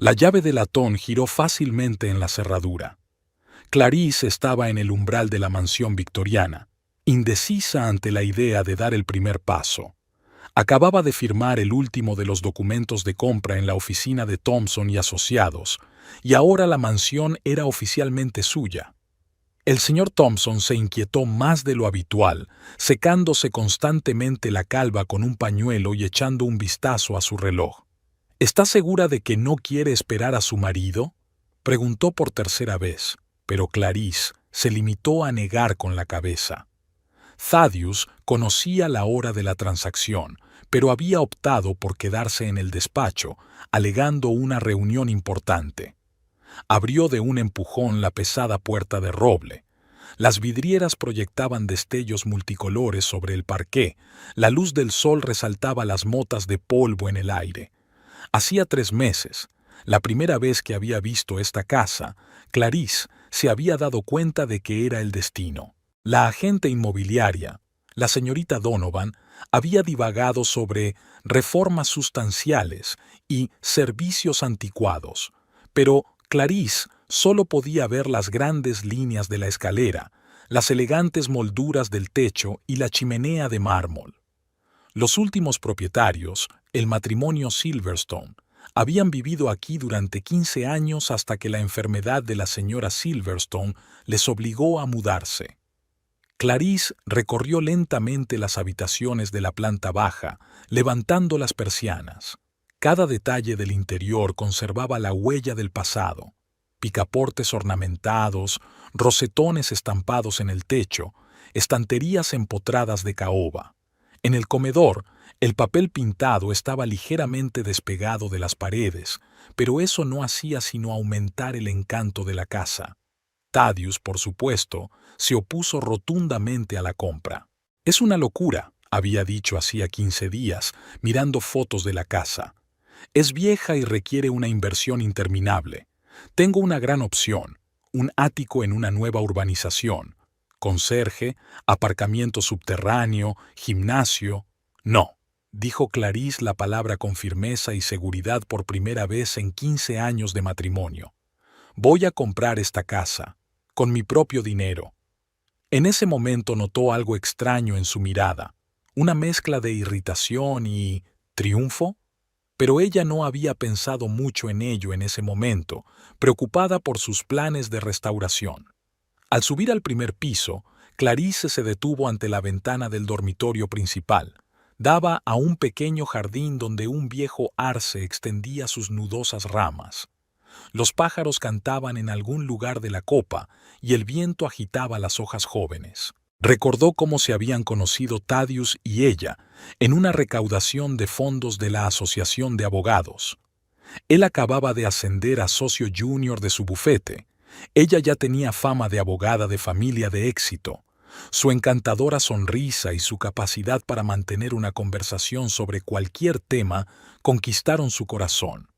La llave de latón giró fácilmente en la cerradura. Clarice estaba en el umbral de la mansión victoriana, indecisa ante la idea de dar el primer paso. Acababa de firmar el último de los documentos de compra en la oficina de Thompson y Asociados, y ahora la mansión era oficialmente suya. El señor Thompson se inquietó más de lo habitual, secándose constantemente la calva con un pañuelo y echando un vistazo a su reloj. ¿Está segura de que no quiere esperar a su marido?, preguntó por tercera vez, pero Clarice se limitó a negar con la cabeza. Thaddeus conocía la hora de la transacción, pero había optado por quedarse en el despacho, alegando una reunión importante. Abrió de un empujón la pesada puerta de roble. Las vidrieras proyectaban destellos multicolores sobre el parqué, la luz del sol resaltaba las motas de polvo en el aire. Hacía 3 meses, la primera vez que había visto esta casa, Clarice se había dado cuenta de que era el destino. La agente inmobiliaria, la señorita Donovan, había divagado sobre reformas sustanciales y servicios anticuados, pero Clarice solo podía ver las grandes líneas de la escalera, las elegantes molduras del techo y la chimenea de mármol. Los últimos propietarios, el matrimonio Silverstone, habían vivido aquí durante 15 años hasta que la enfermedad de la señora Silverstone les obligó a mudarse. Clarice recorrió lentamente las habitaciones de la planta baja, levantando las persianas. Cada detalle del interior conservaba la huella del pasado: picaportes ornamentados, rosetones estampados en el techo, estanterías empotradas de caoba. En el comedor, el papel pintado estaba ligeramente despegado de las paredes, pero eso no hacía sino aumentar el encanto de la casa. Thaddeus, por supuesto, se opuso rotundamente a la compra. «Es una locura», había dicho hacía 15 días, mirando fotos de la casa. «Es vieja y requiere una inversión interminable. Tengo una gran opción, un ático en una nueva urbanización. Conserje, aparcamiento subterráneo, gimnasio». «No», dijo Clarice la palabra con firmeza y seguridad por primera vez en 15 años de matrimonio. «Voy a comprar esta casa, con mi propio dinero». En ese momento notó algo extraño en su mirada, una mezcla de irritación y triunfo, pero ella no había pensado mucho en ello en ese momento, preocupada por sus planes de restauración. Al subir al primer piso, Clarice se detuvo ante la ventana del dormitorio principal. Daba a un pequeño jardín donde un viejo arce extendía sus nudosas ramas. Los pájaros cantaban en algún lugar de la copa y el viento agitaba las hojas jóvenes. Recordó cómo se habían conocido Thaddeus y ella en una recaudación de fondos de la Asociación de Abogados. Él acababa de ascender a socio junior de su bufete. Ella ya tenía fama de abogada de familia de éxito. Su encantadora sonrisa y su capacidad para mantener una conversación sobre cualquier tema conquistaron su corazón.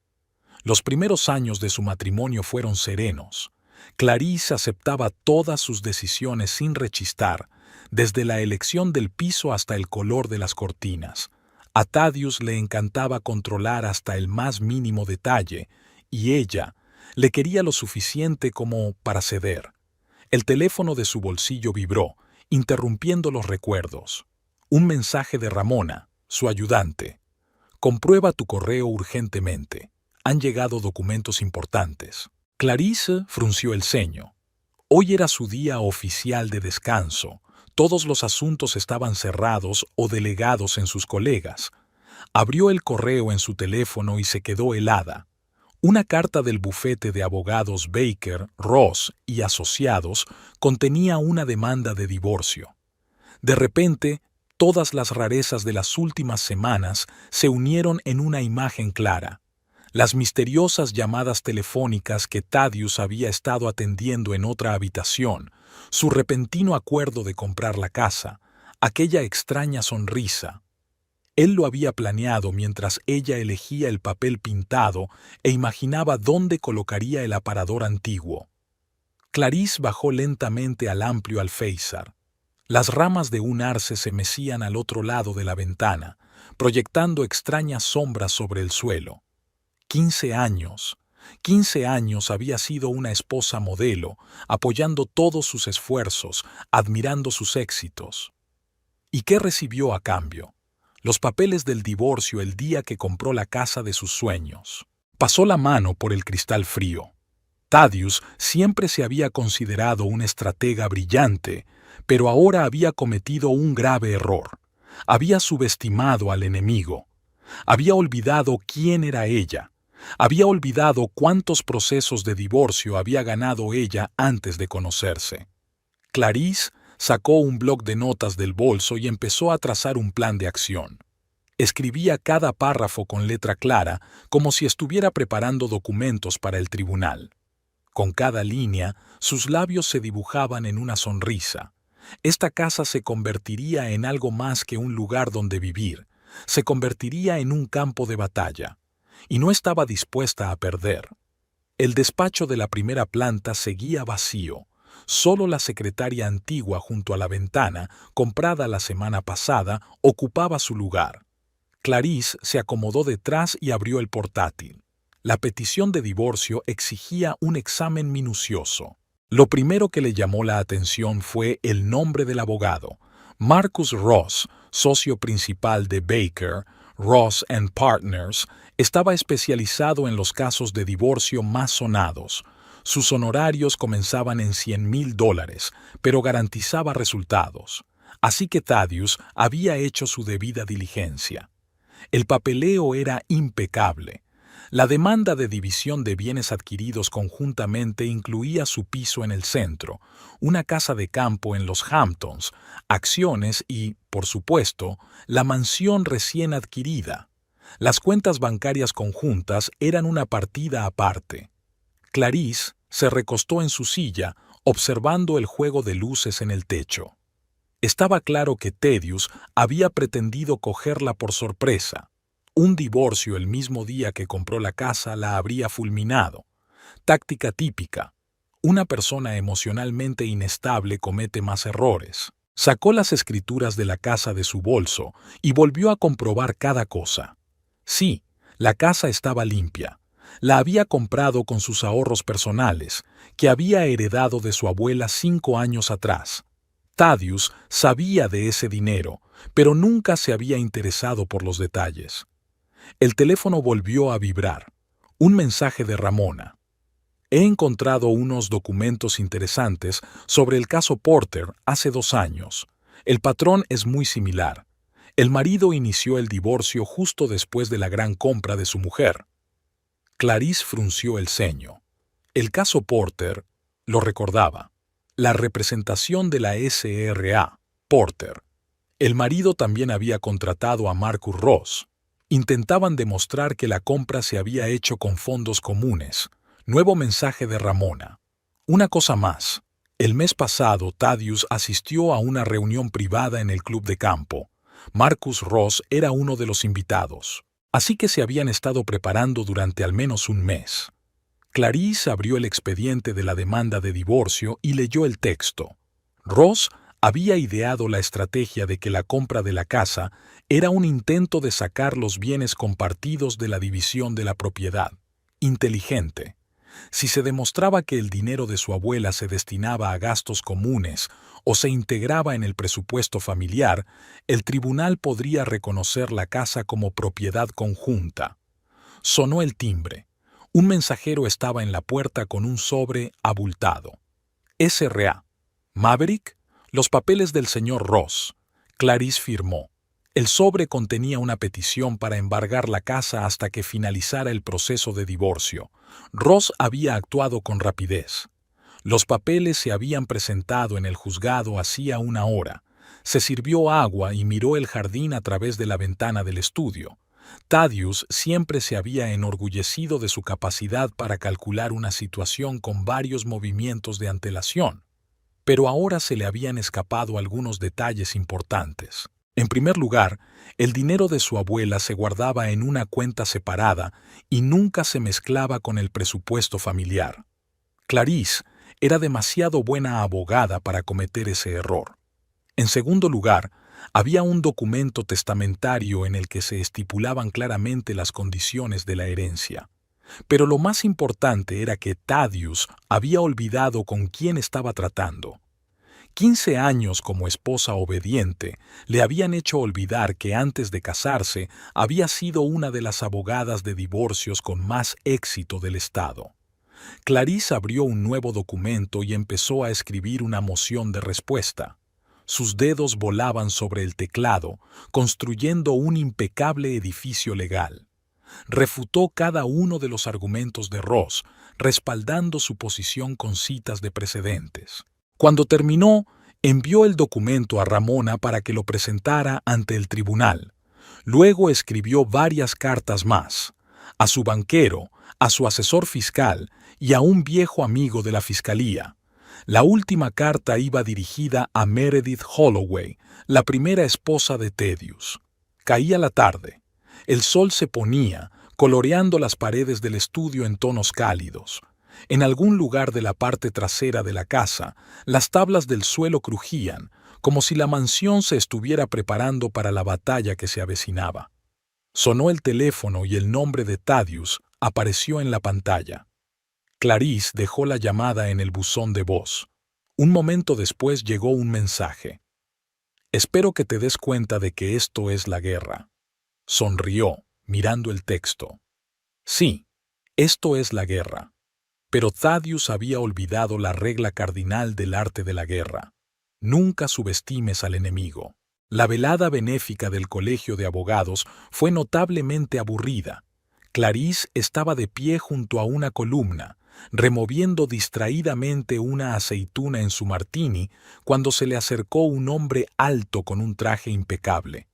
Los primeros años de su matrimonio fueron serenos. Clarice aceptaba todas sus decisiones sin rechistar, desde la elección del piso hasta el color de las cortinas. A Thaddeus le encantaba controlar hasta el más mínimo detalle, y ella le quería lo suficiente como para ceder. El teléfono de su bolsillo vibró, interrumpiendo los recuerdos. Un mensaje de Ramona, su ayudante. «Comprueba tu correo urgentemente. Han llegado documentos importantes». Clarice frunció el ceño. Hoy era su día oficial de descanso. Todos los asuntos estaban cerrados o delegados en sus colegas. Abrió el correo en su teléfono y se quedó helada. Una carta del bufete de abogados Baker, Ross y Asociados contenía una demanda de divorcio. De repente, todas las rarezas de las últimas semanas se unieron en una imagen clara. Las misteriosas llamadas telefónicas que Thaddeus había estado atendiendo en otra habitación, su repentino acuerdo de comprar la casa, aquella extraña sonrisa. Él lo había planeado mientras ella elegía el papel pintado e imaginaba dónde colocaría el aparador antiguo. Clarice bajó lentamente al amplio alféizar. Las ramas de un arce se mecían al otro lado de la ventana, proyectando extrañas sombras sobre el suelo. 15 años. 15 años había sido una esposa modelo, apoyando todos sus esfuerzos, admirando sus éxitos. ¿Y qué recibió a cambio? Los papeles del divorcio el día que compró la casa de sus sueños. Pasó la mano por el cristal frío. Thaddeus siempre se había considerado un estratega brillante, pero ahora había cometido un grave error. Había subestimado al enemigo. Había olvidado quién era ella. Había olvidado cuántos procesos de divorcio había ganado ella antes de conocerse. Clarice sacó un bloc de notas del bolso y empezó a trazar un plan de acción. Escribía cada párrafo con letra clara, como si estuviera preparando documentos para el tribunal. Con cada línea, sus labios se dibujaban en una sonrisa. Esta casa se convertiría en algo más que un lugar donde vivir. Se convertiría en un campo de batalla. Y no estaba dispuesta a perder. El despacho de la primera planta seguía vacío. Solo la secretaria antigua junto a la ventana, comprada la semana pasada, ocupaba su lugar. Clarice se acomodó detrás y abrió el portátil. La petición de divorcio exigía un examen minucioso. Lo primero que le llamó la atención fue el nombre del abogado. Marcus Ross, socio principal de Baker, Ross & Partners, estaba especializado en los casos de divorcio más sonados. Sus honorarios comenzaban en $100,000, pero garantizaba resultados. Así que Thaddeus había hecho su debida diligencia. El papeleo era impecable. La demanda de división de bienes adquiridos conjuntamente incluía su piso en el centro, una casa de campo en los Hamptons, acciones y, por supuesto, la mansión recién adquirida. Las cuentas bancarias conjuntas eran una partida aparte. Clarice se recostó en su silla, observando el juego de luces en el techo. Estaba claro que Thaddeus había pretendido cogerla por sorpresa. Un divorcio el mismo día que compró la casa la habría fulminado. Táctica típica. Una persona emocionalmente inestable comete más errores. Sacó las escrituras de la casa de su bolso y volvió a comprobar cada cosa. Sí, la casa estaba limpia. La había comprado con sus ahorros personales, que había heredado de su abuela 5 años atrás. Thaddeus sabía de ese dinero, pero nunca se había interesado por los detalles. El teléfono volvió a vibrar. Un mensaje de Ramona. He encontrado unos documentos interesantes sobre el caso Porter hace 2 años. El patrón es muy similar. El marido inició el divorcio justo después de la gran compra de su mujer. Clarice frunció el ceño. El caso Porter lo recordaba. La representación de la SRA, Porter. El marido también había contratado a Marcus Ross. Intentaban demostrar que la compra se había hecho con fondos comunes. Nuevo mensaje de Ramona. Una cosa más. El mes pasado, Thaddeus asistió a una reunión privada en el club de campo. Marcus Ross era uno de los invitados. Así que se habían estado preparando durante al menos un mes. Clarice abrió el expediente de la demanda de divorcio y leyó el texto. Ross había ideado la estrategia de que la compra de la casa era un intento de sacar los bienes compartidos de la división de la propiedad. Inteligente. Si se demostraba que el dinero de su abuela se destinaba a gastos comunes o se integraba en el presupuesto familiar, el tribunal podría reconocer la casa como propiedad conjunta. Sonó el timbre. Un mensajero estaba en la puerta con un sobre abultado. SRA. Maverick. Los papeles del señor Ross. Clarice firmó. El sobre contenía una petición para embargar la casa hasta que finalizara el proceso de divorcio. Ross había actuado con rapidez. Los papeles se habían presentado en el juzgado hacía 1 hora. Se sirvió agua y miró el jardín a través de la ventana del estudio. Thaddeus siempre se había enorgullecido de su capacidad para calcular una situación con varios movimientos de antelación. Pero ahora se le habían escapado algunos detalles importantes. En primer lugar, el dinero de su abuela se guardaba en una cuenta separada y nunca se mezclaba con el presupuesto familiar. Clarice era demasiado buena abogada para cometer ese error. En segundo lugar, había un documento testamentario en el que se estipulaban claramente las condiciones de la herencia. Pero lo más importante era que Thaddeus había olvidado con quién estaba tratando. 15 años como esposa obediente le habían hecho olvidar que antes de casarse había sido una de las abogadas de divorcios con más éxito del estado. Clarice abrió un nuevo documento y empezó a escribir una moción de respuesta. Sus dedos volaban sobre el teclado, construyendo un impecable edificio legal. Refutó cada uno de los argumentos de Ross, respaldando su posición con citas de precedentes. Cuando terminó, envió el documento a Ramona para que lo presentara ante el tribunal. Luego escribió varias cartas más, a su banquero, a su asesor fiscal y a un viejo amigo de la fiscalía. La última carta iba dirigida a Meredith Holloway, la primera esposa de Thaddeus. Caía la tarde. El sol se ponía, coloreando las paredes del estudio en tonos cálidos. En algún lugar de la parte trasera de la casa, las tablas del suelo crujían, como si la mansión se estuviera preparando para la batalla que se avecinaba. Sonó el teléfono y el nombre de Thaddeus apareció en la pantalla. Clarice dejó la llamada en el buzón de voz. Un momento después llegó un mensaje. «Espero que te des cuenta de que esto es la guerra». Sonrió, mirando el texto. Sí, esto es la guerra. Pero Thaddeus había olvidado la regla cardinal del arte de la guerra. Nunca subestimes al enemigo. La velada benéfica del Colegio de Abogados fue notablemente aburrida. Clarice estaba de pie junto a una columna, removiendo distraídamente una aceituna en su martini, cuando se le acercó un hombre alto con un traje impecable.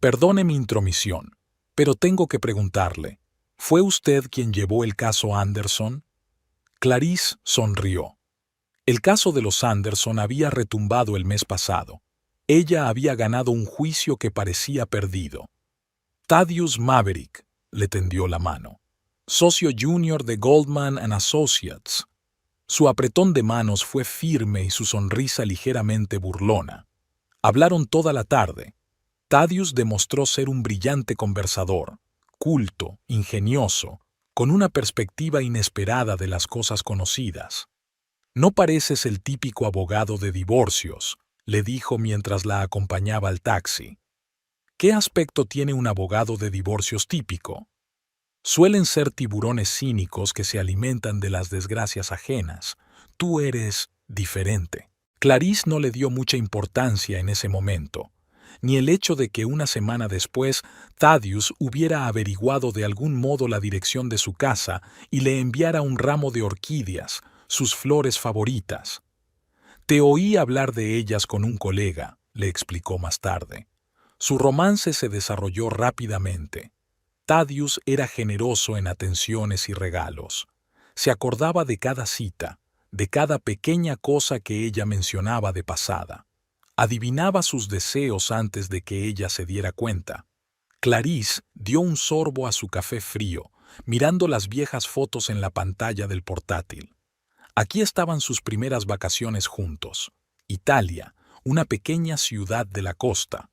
«Perdone mi intromisión, pero tengo que preguntarle, ¿fue usted quien llevó el caso Anderson?» Clarice sonrió. El caso de los Anderson había retumbado el mes pasado. Ella había ganado un juicio que parecía perdido. Thaddeus Maverick le tendió la mano. Socio junior de Goldman & Associates. Su apretón de manos fue firme y su sonrisa ligeramente burlona. Hablaron toda la tarde. Thaddeus demostró ser un brillante conversador, culto, ingenioso, con una perspectiva inesperada de las cosas conocidas. «No pareces el típico abogado de divorcios», le dijo mientras la acompañaba al taxi. «¿Qué aspecto tiene un abogado de divorcios típico?» «Suelen ser tiburones cínicos que se alimentan de las desgracias ajenas. Tú eres diferente». Clarice no le dio mucha importancia en ese momento, ni el hecho de que una semana después Thaddeus hubiera averiguado de algún modo la dirección de su casa y le enviara un ramo de orquídeas, sus flores favoritas. «Te oí hablar de ellas con un colega», le explicó más tarde. Su romance se desarrolló rápidamente. Thaddeus era generoso en atenciones y regalos. Se acordaba de cada cita, de cada pequeña cosa que ella mencionaba de pasada. Adivinaba sus deseos antes de que ella se diera cuenta. Clarice dio un sorbo a su café frío, mirando las viejas fotos en la pantalla del portátil. Aquí estaban sus primeras vacaciones juntos. Italia, una pequeña ciudad de la costa.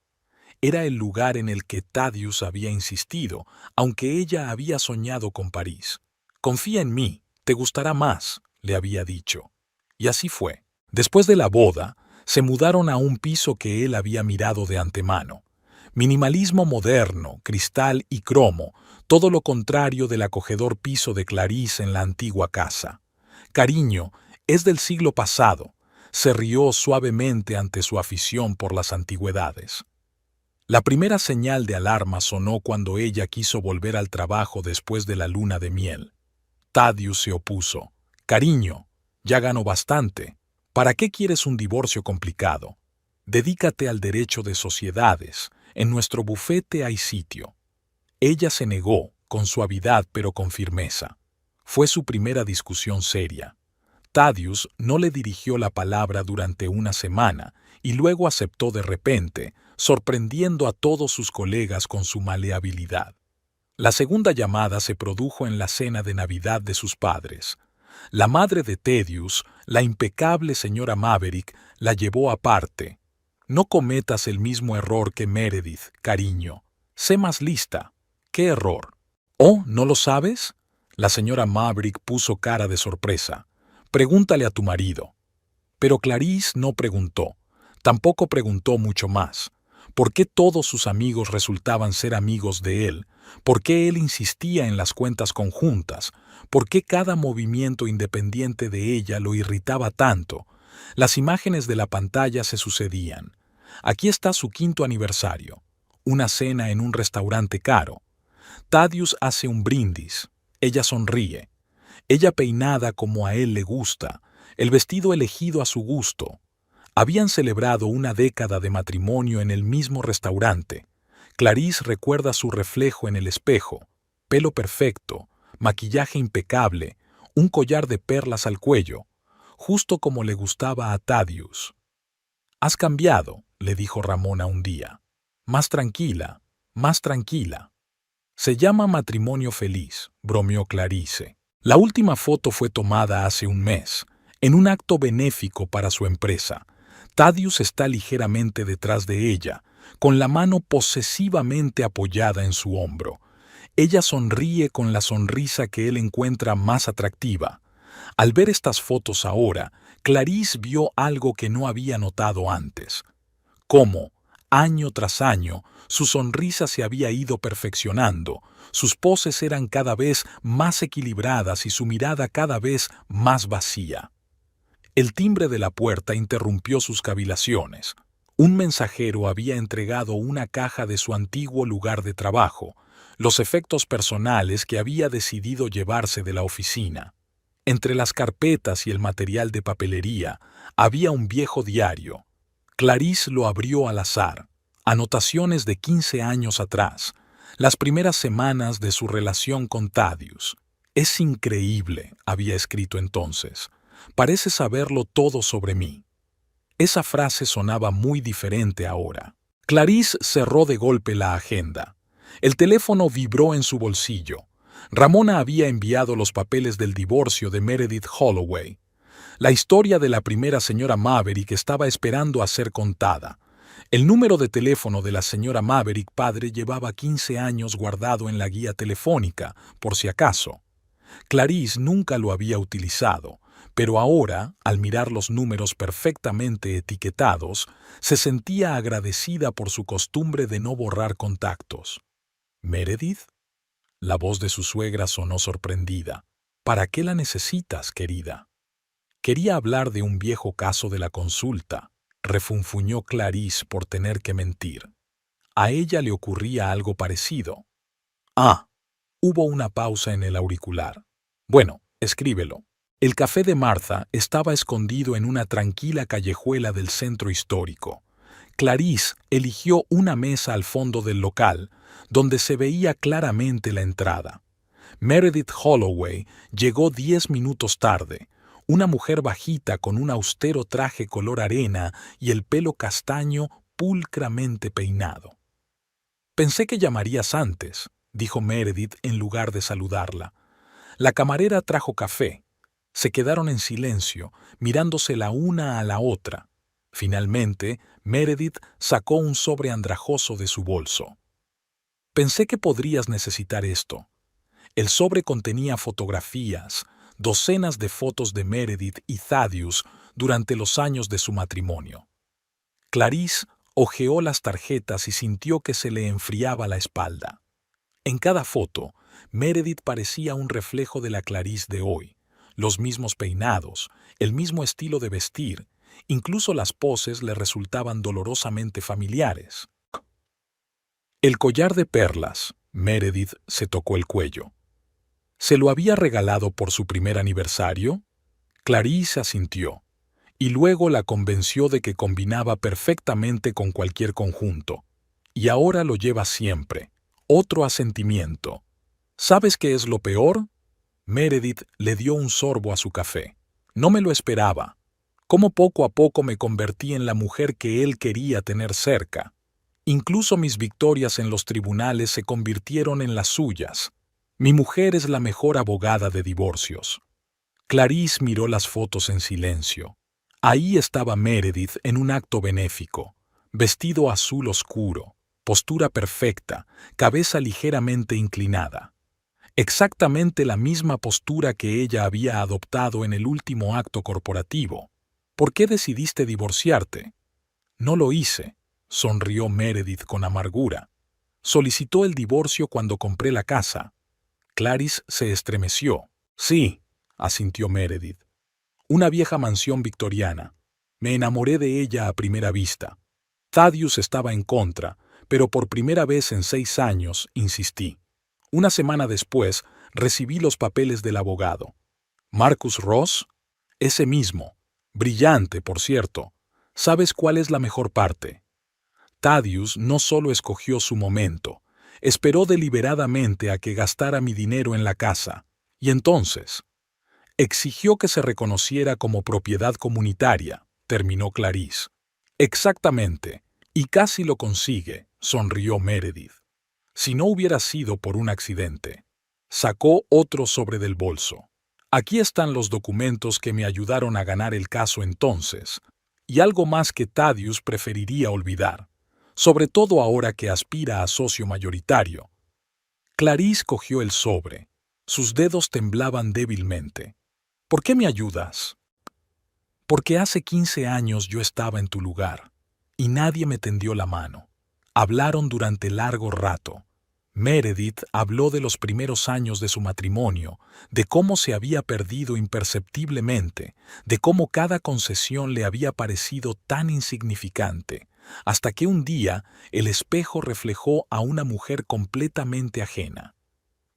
Era el lugar en el que Thaddeus había insistido, aunque ella había soñado con París. «Confía en mí, te gustará más», le había dicho. Y así fue. Después de la boda, se mudaron a un piso que él había mirado de antemano. Minimalismo moderno, cristal y cromo, todo lo contrario del acogedor piso de Clarice en la antigua casa. «Cariño, es del siglo pasado», se rió suavemente ante su afición por las antigüedades. La primera señal de alarma sonó cuando ella quiso volver al trabajo después de la luna de miel. Thaddeus se opuso. «Cariño, ya gano bastante. ¿Para qué quieres un divorcio complicado? Dedícate al derecho de sociedades. En nuestro bufete hay sitio». Ella se negó, con suavidad pero con firmeza. Fue su primera discusión seria. Thaddeus no le dirigió la palabra durante una semana y luego aceptó de repente, sorprendiendo a todos sus colegas con su maleabilidad. La segunda llamada se produjo en la cena de Navidad de sus padres. La madre de Thaddeus, la impecable señora Maverick, la llevó aparte. «No cometas el mismo error que Meredith, cariño. Sé más lista». «¿Qué error?» «Oh, ¿no lo sabes?» La señora Maverick puso cara de sorpresa. Pregúntale a tu marido. Pero Clarice no preguntó. Tampoco preguntó mucho más. ¿Por qué todos sus amigos resultaban ser amigos de él? ¿Por qué él insistía en las cuentas conjuntas? ¿Por qué cada movimiento independiente de ella lo irritaba tanto? Las imágenes de la pantalla se sucedían. Aquí está su 5º aniversario. Una cena en un restaurante caro. Thaddeus hace un brindis. Ella sonríe. Ella peinada como a él le gusta. El vestido elegido a su gusto. Habían celebrado una década de matrimonio en el mismo restaurante. Clarice recuerda su reflejo en el espejo. Pelo perfecto, maquillaje impecable, un collar de perlas al cuello, justo como le gustaba a Thaddeus. «Has cambiado», le dijo Ramona un día. «Más tranquila, más tranquila». «Se llama matrimonio feliz», bromeó Clarice. La última foto fue tomada hace un mes, en un acto benéfico para su empresa. Thaddeus está ligeramente detrás de ella, con la mano posesivamente apoyada en su hombro. Ella sonríe con la sonrisa que él encuentra más atractiva. Al ver estas fotos ahora, Clarice vio algo que no había notado antes. Cómo, año tras año, su sonrisa se había ido perfeccionando, sus poses eran cada vez más equilibradas y su mirada cada vez más vacía. El timbre de la puerta interrumpió sus cavilaciones. Un mensajero había entregado una caja de su antiguo lugar de trabajo, los efectos personales que había decidido llevarse de la oficina. Entre las carpetas y el material de papelería había un viejo diario. Clarice lo abrió al azar. Anotaciones de 15 años atrás, las primeras semanas de su relación con Thaddeus. «Es increíble», había escrito entonces. «Parece saberlo todo sobre mí». Esa frase sonaba muy diferente ahora. Clarice cerró de golpe la agenda. El teléfono vibró en su bolsillo. Ramona había enviado los papeles del divorcio de Meredith Holloway. La historia de la primera señora Maverick estaba esperando a ser contada. El número de teléfono de la señora Maverick padre llevaba 15 años guardado en la guía telefónica, por si acaso. Clarice nunca lo había utilizado, pero ahora, al mirar los números perfectamente etiquetados, se sentía agradecida por su costumbre de no borrar contactos. «¿Meredith?» La voz de su suegra sonó sorprendida. «¿Para qué la necesitas, querida?» «Quería hablar de un viejo caso de la consulta», refunfuñó Clarice por tener que mentir. A ella le ocurría algo parecido. «Ah». Hubo una pausa en el auricular. «Bueno, escríbelo». El café de Martha estaba escondido en una tranquila callejuela del centro histórico. Clarice eligió una mesa al fondo del local, donde se veía claramente la entrada. Meredith Holloway llegó 10 minutos tarde, una mujer bajita con un austero traje color arena y el pelo castaño pulcramente peinado. «Pensé que llamarías antes», dijo Meredith en lugar de saludarla. La camarera trajo café. Se quedaron en silencio, mirándose la una a la otra. Finalmente, Meredith sacó un sobre andrajoso de su bolso. «Pensé que podrías necesitar esto». El sobre contenía fotografías, docenas de fotos de Meredith y Thaddeus durante los años de su matrimonio. Clarice hojeó las tarjetas y sintió que se le enfriaba la espalda. En cada foto, Meredith parecía un reflejo de la Clarice de hoy. Los mismos peinados, el mismo estilo de vestir, incluso las poses le resultaban dolorosamente familiares. El collar de perlas, Meredith se tocó el cuello. ¿Se lo había regalado por su primer aniversario? Clarice asintió, y luego la convenció de que combinaba perfectamente con cualquier conjunto. Y ahora lo lleva siempre. Otro asentimiento. ¿Sabes qué es lo peor? Meredith le dio un sorbo a su café. No me lo esperaba. Cómo poco a poco me convertí en la mujer que él quería tener cerca. Incluso mis victorias en los tribunales se convirtieron en las suyas. Mi mujer es la mejor abogada de divorcios. Clarice miró las fotos en silencio. Ahí estaba Meredith en un acto benéfico, vestido azul oscuro, postura perfecta, cabeza ligeramente inclinada. Exactamente la misma postura que ella había adoptado en el último acto corporativo. ¿Por qué decidiste divorciarte? No lo hice, sonrió Meredith con amargura. Solicitó el divorcio cuando compré la casa. Clarice se estremeció. Sí, asintió Meredith. Una vieja mansión victoriana. Me enamoré de ella a primera vista. Thaddeus estaba en contra, pero por primera vez en 6 años insistí. Una semana después, recibí los papeles del abogado. ¿Marcus Ross? Ese mismo. Brillante, por cierto. ¿Sabes cuál es la mejor parte? Thaddeus no solo escogió su momento, esperó deliberadamente a que gastara mi dinero en la casa, y entonces exigió que se reconociera como propiedad comunitaria, terminó Clarice. Exactamente, y casi lo consigue, sonrió Meredith. Si no hubiera sido por un accidente. Sacó otro sobre del bolso. Aquí están los documentos que me ayudaron a ganar el caso entonces, y algo más que Thaddeus preferiría olvidar, sobre todo ahora que aspira a socio mayoritario. Clarice cogió el sobre. Sus dedos temblaban débilmente. ¿Por qué me ayudas? Porque hace 15 años yo estaba en tu lugar, y nadie me tendió la mano. Hablaron durante largo rato. Meredith habló de los primeros años de su matrimonio, de cómo se había perdido imperceptiblemente, de cómo cada concesión le había parecido tan insignificante, hasta que un día el espejo reflejó a una mujer completamente ajena.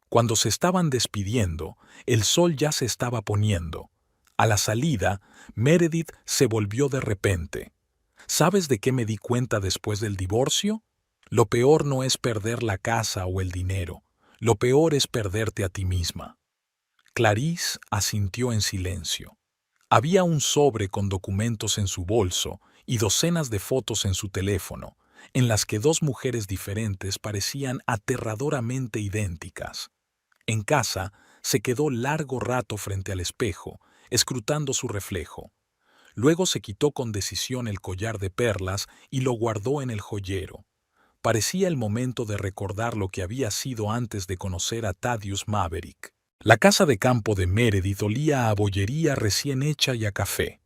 Cuando se estaban despidiendo, el sol ya se estaba poniendo. A la salida, Meredith se volvió de repente. ¿Sabes de qué me di cuenta después del divorcio? Lo peor no es perder la casa o el dinero. Lo peor es perderte a ti misma. Clarice asintió en silencio. Había un sobre con documentos en su bolso y docenas de fotos en su teléfono, en las que 2 mujeres diferentes parecían aterradoramente idénticas. En casa, se quedó largo rato frente al espejo, escrutando su reflejo. Luego se quitó con decisión el collar de perlas y lo guardó en el joyero. Parecía el momento de recordar lo que había sido antes de conocer a Thaddeus Maverick. La casa de campo de Meredith olía a bollería recién hecha y a café.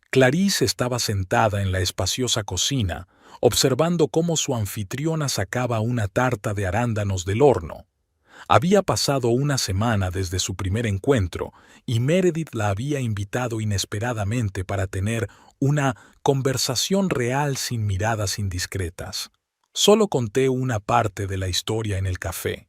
Clarice estaba sentada en la espaciosa cocina, observando cómo su anfitriona sacaba una tarta de arándanos del horno. Había pasado una semana desde su primer encuentro y Meredith la había invitado inesperadamente para tener una conversación real sin miradas indiscretas. Solo conté una parte de la historia en el café.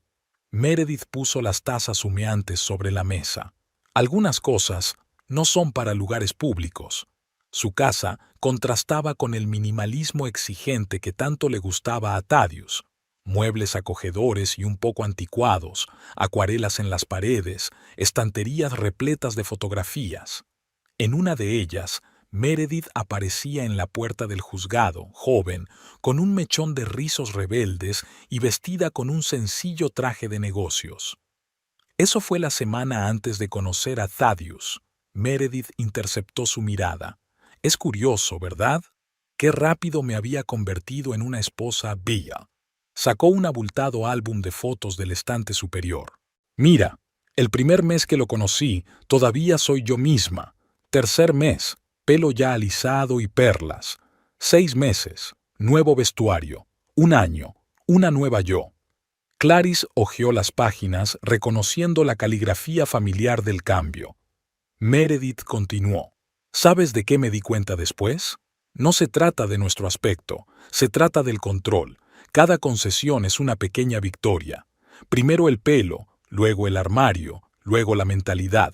Meredith puso las tazas humeantes sobre la mesa. Algunas cosas no son para lugares públicos. Su casa contrastaba con el minimalismo exigente que tanto le gustaba a Thaddeus. Muebles acogedores y un poco anticuados, acuarelas en las paredes, estanterías repletas de fotografías. En una de ellas, Meredith aparecía en la puerta del juzgado, joven, con un mechón de rizos rebeldes y vestida con un sencillo traje de negocios. Eso fue la semana antes de conocer a Thaddeus. Meredith interceptó su mirada. Es curioso, ¿verdad? Qué rápido me había convertido en una esposa bella. Sacó un abultado álbum de fotos del estante superior. Mira, el primer mes que lo conocí, todavía soy yo misma. Tercer mes, pelo ya alisado y perlas. 6 meses, nuevo vestuario. 1 año, una nueva yo. Clarice hojeó las páginas, reconociendo la caligrafía familiar del cambio. Meredith continuó. ¿Sabes de qué me di cuenta después? No se trata de nuestro aspecto, se trata del control. Cada concesión es una pequeña victoria. Primero el pelo, luego el armario, luego la mentalidad.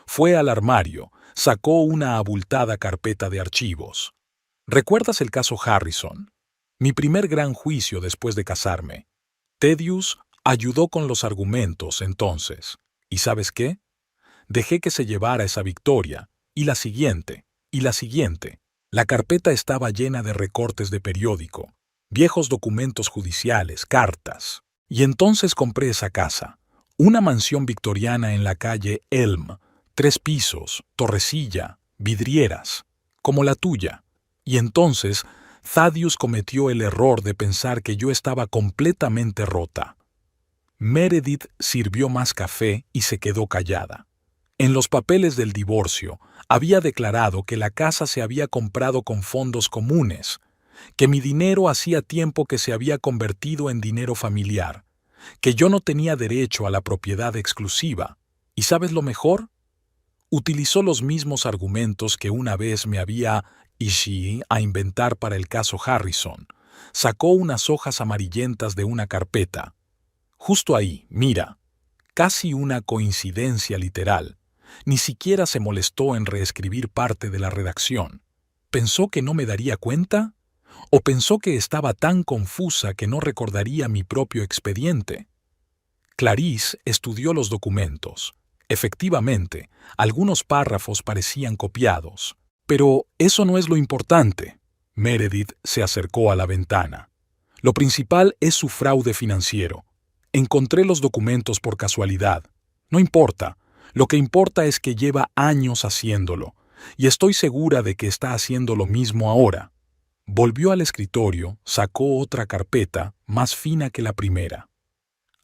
Fue al armario, sacó una abultada carpeta de archivos. ¿Recuerdas el caso Harrison? Mi primer gran juicio después de casarme. Thaddeus ayudó con los argumentos entonces. ¿Y sabes qué? Dejé que se llevara esa victoria, y la siguiente, y la siguiente. La carpeta estaba llena de recortes de periódico, viejos documentos judiciales, cartas. Y entonces compré esa casa, una mansión victoriana en la calle Elm, 3 pisos, torrecilla, vidrieras, como la tuya. Y entonces Thaddeus cometió el error de pensar que yo estaba completamente rota. Meredith sirvió más café y se quedó callada. En los papeles del divorcio había declarado que la casa se había comprado con fondos comunes, que mi dinero hacía tiempo que se había convertido en dinero familiar, que yo no tenía derecho a la propiedad exclusiva. ¿Y sabes lo mejor? Utilizó los mismos argumentos que una vez me había ido a inventar para el caso Harrison. Sacó unas hojas amarillentas de una carpeta. Justo ahí, mira, casi una coincidencia literal. Ni siquiera se molestó en reescribir parte de la redacción. ¿Pensó que no me daría cuenta? ¿O pensó que estaba tan confusa que no recordaría mi propio expediente? Clarice estudió los documentos. Efectivamente, algunos párrafos parecían copiados. Pero eso no es lo importante. Meredith se acercó a la ventana. Lo principal es su fraude financiero. Encontré los documentos por casualidad. No importa. Lo que importa es que lleva años haciéndolo, y estoy segura de que está haciendo lo mismo ahora. Volvió al escritorio, sacó otra carpeta, más fina que la primera.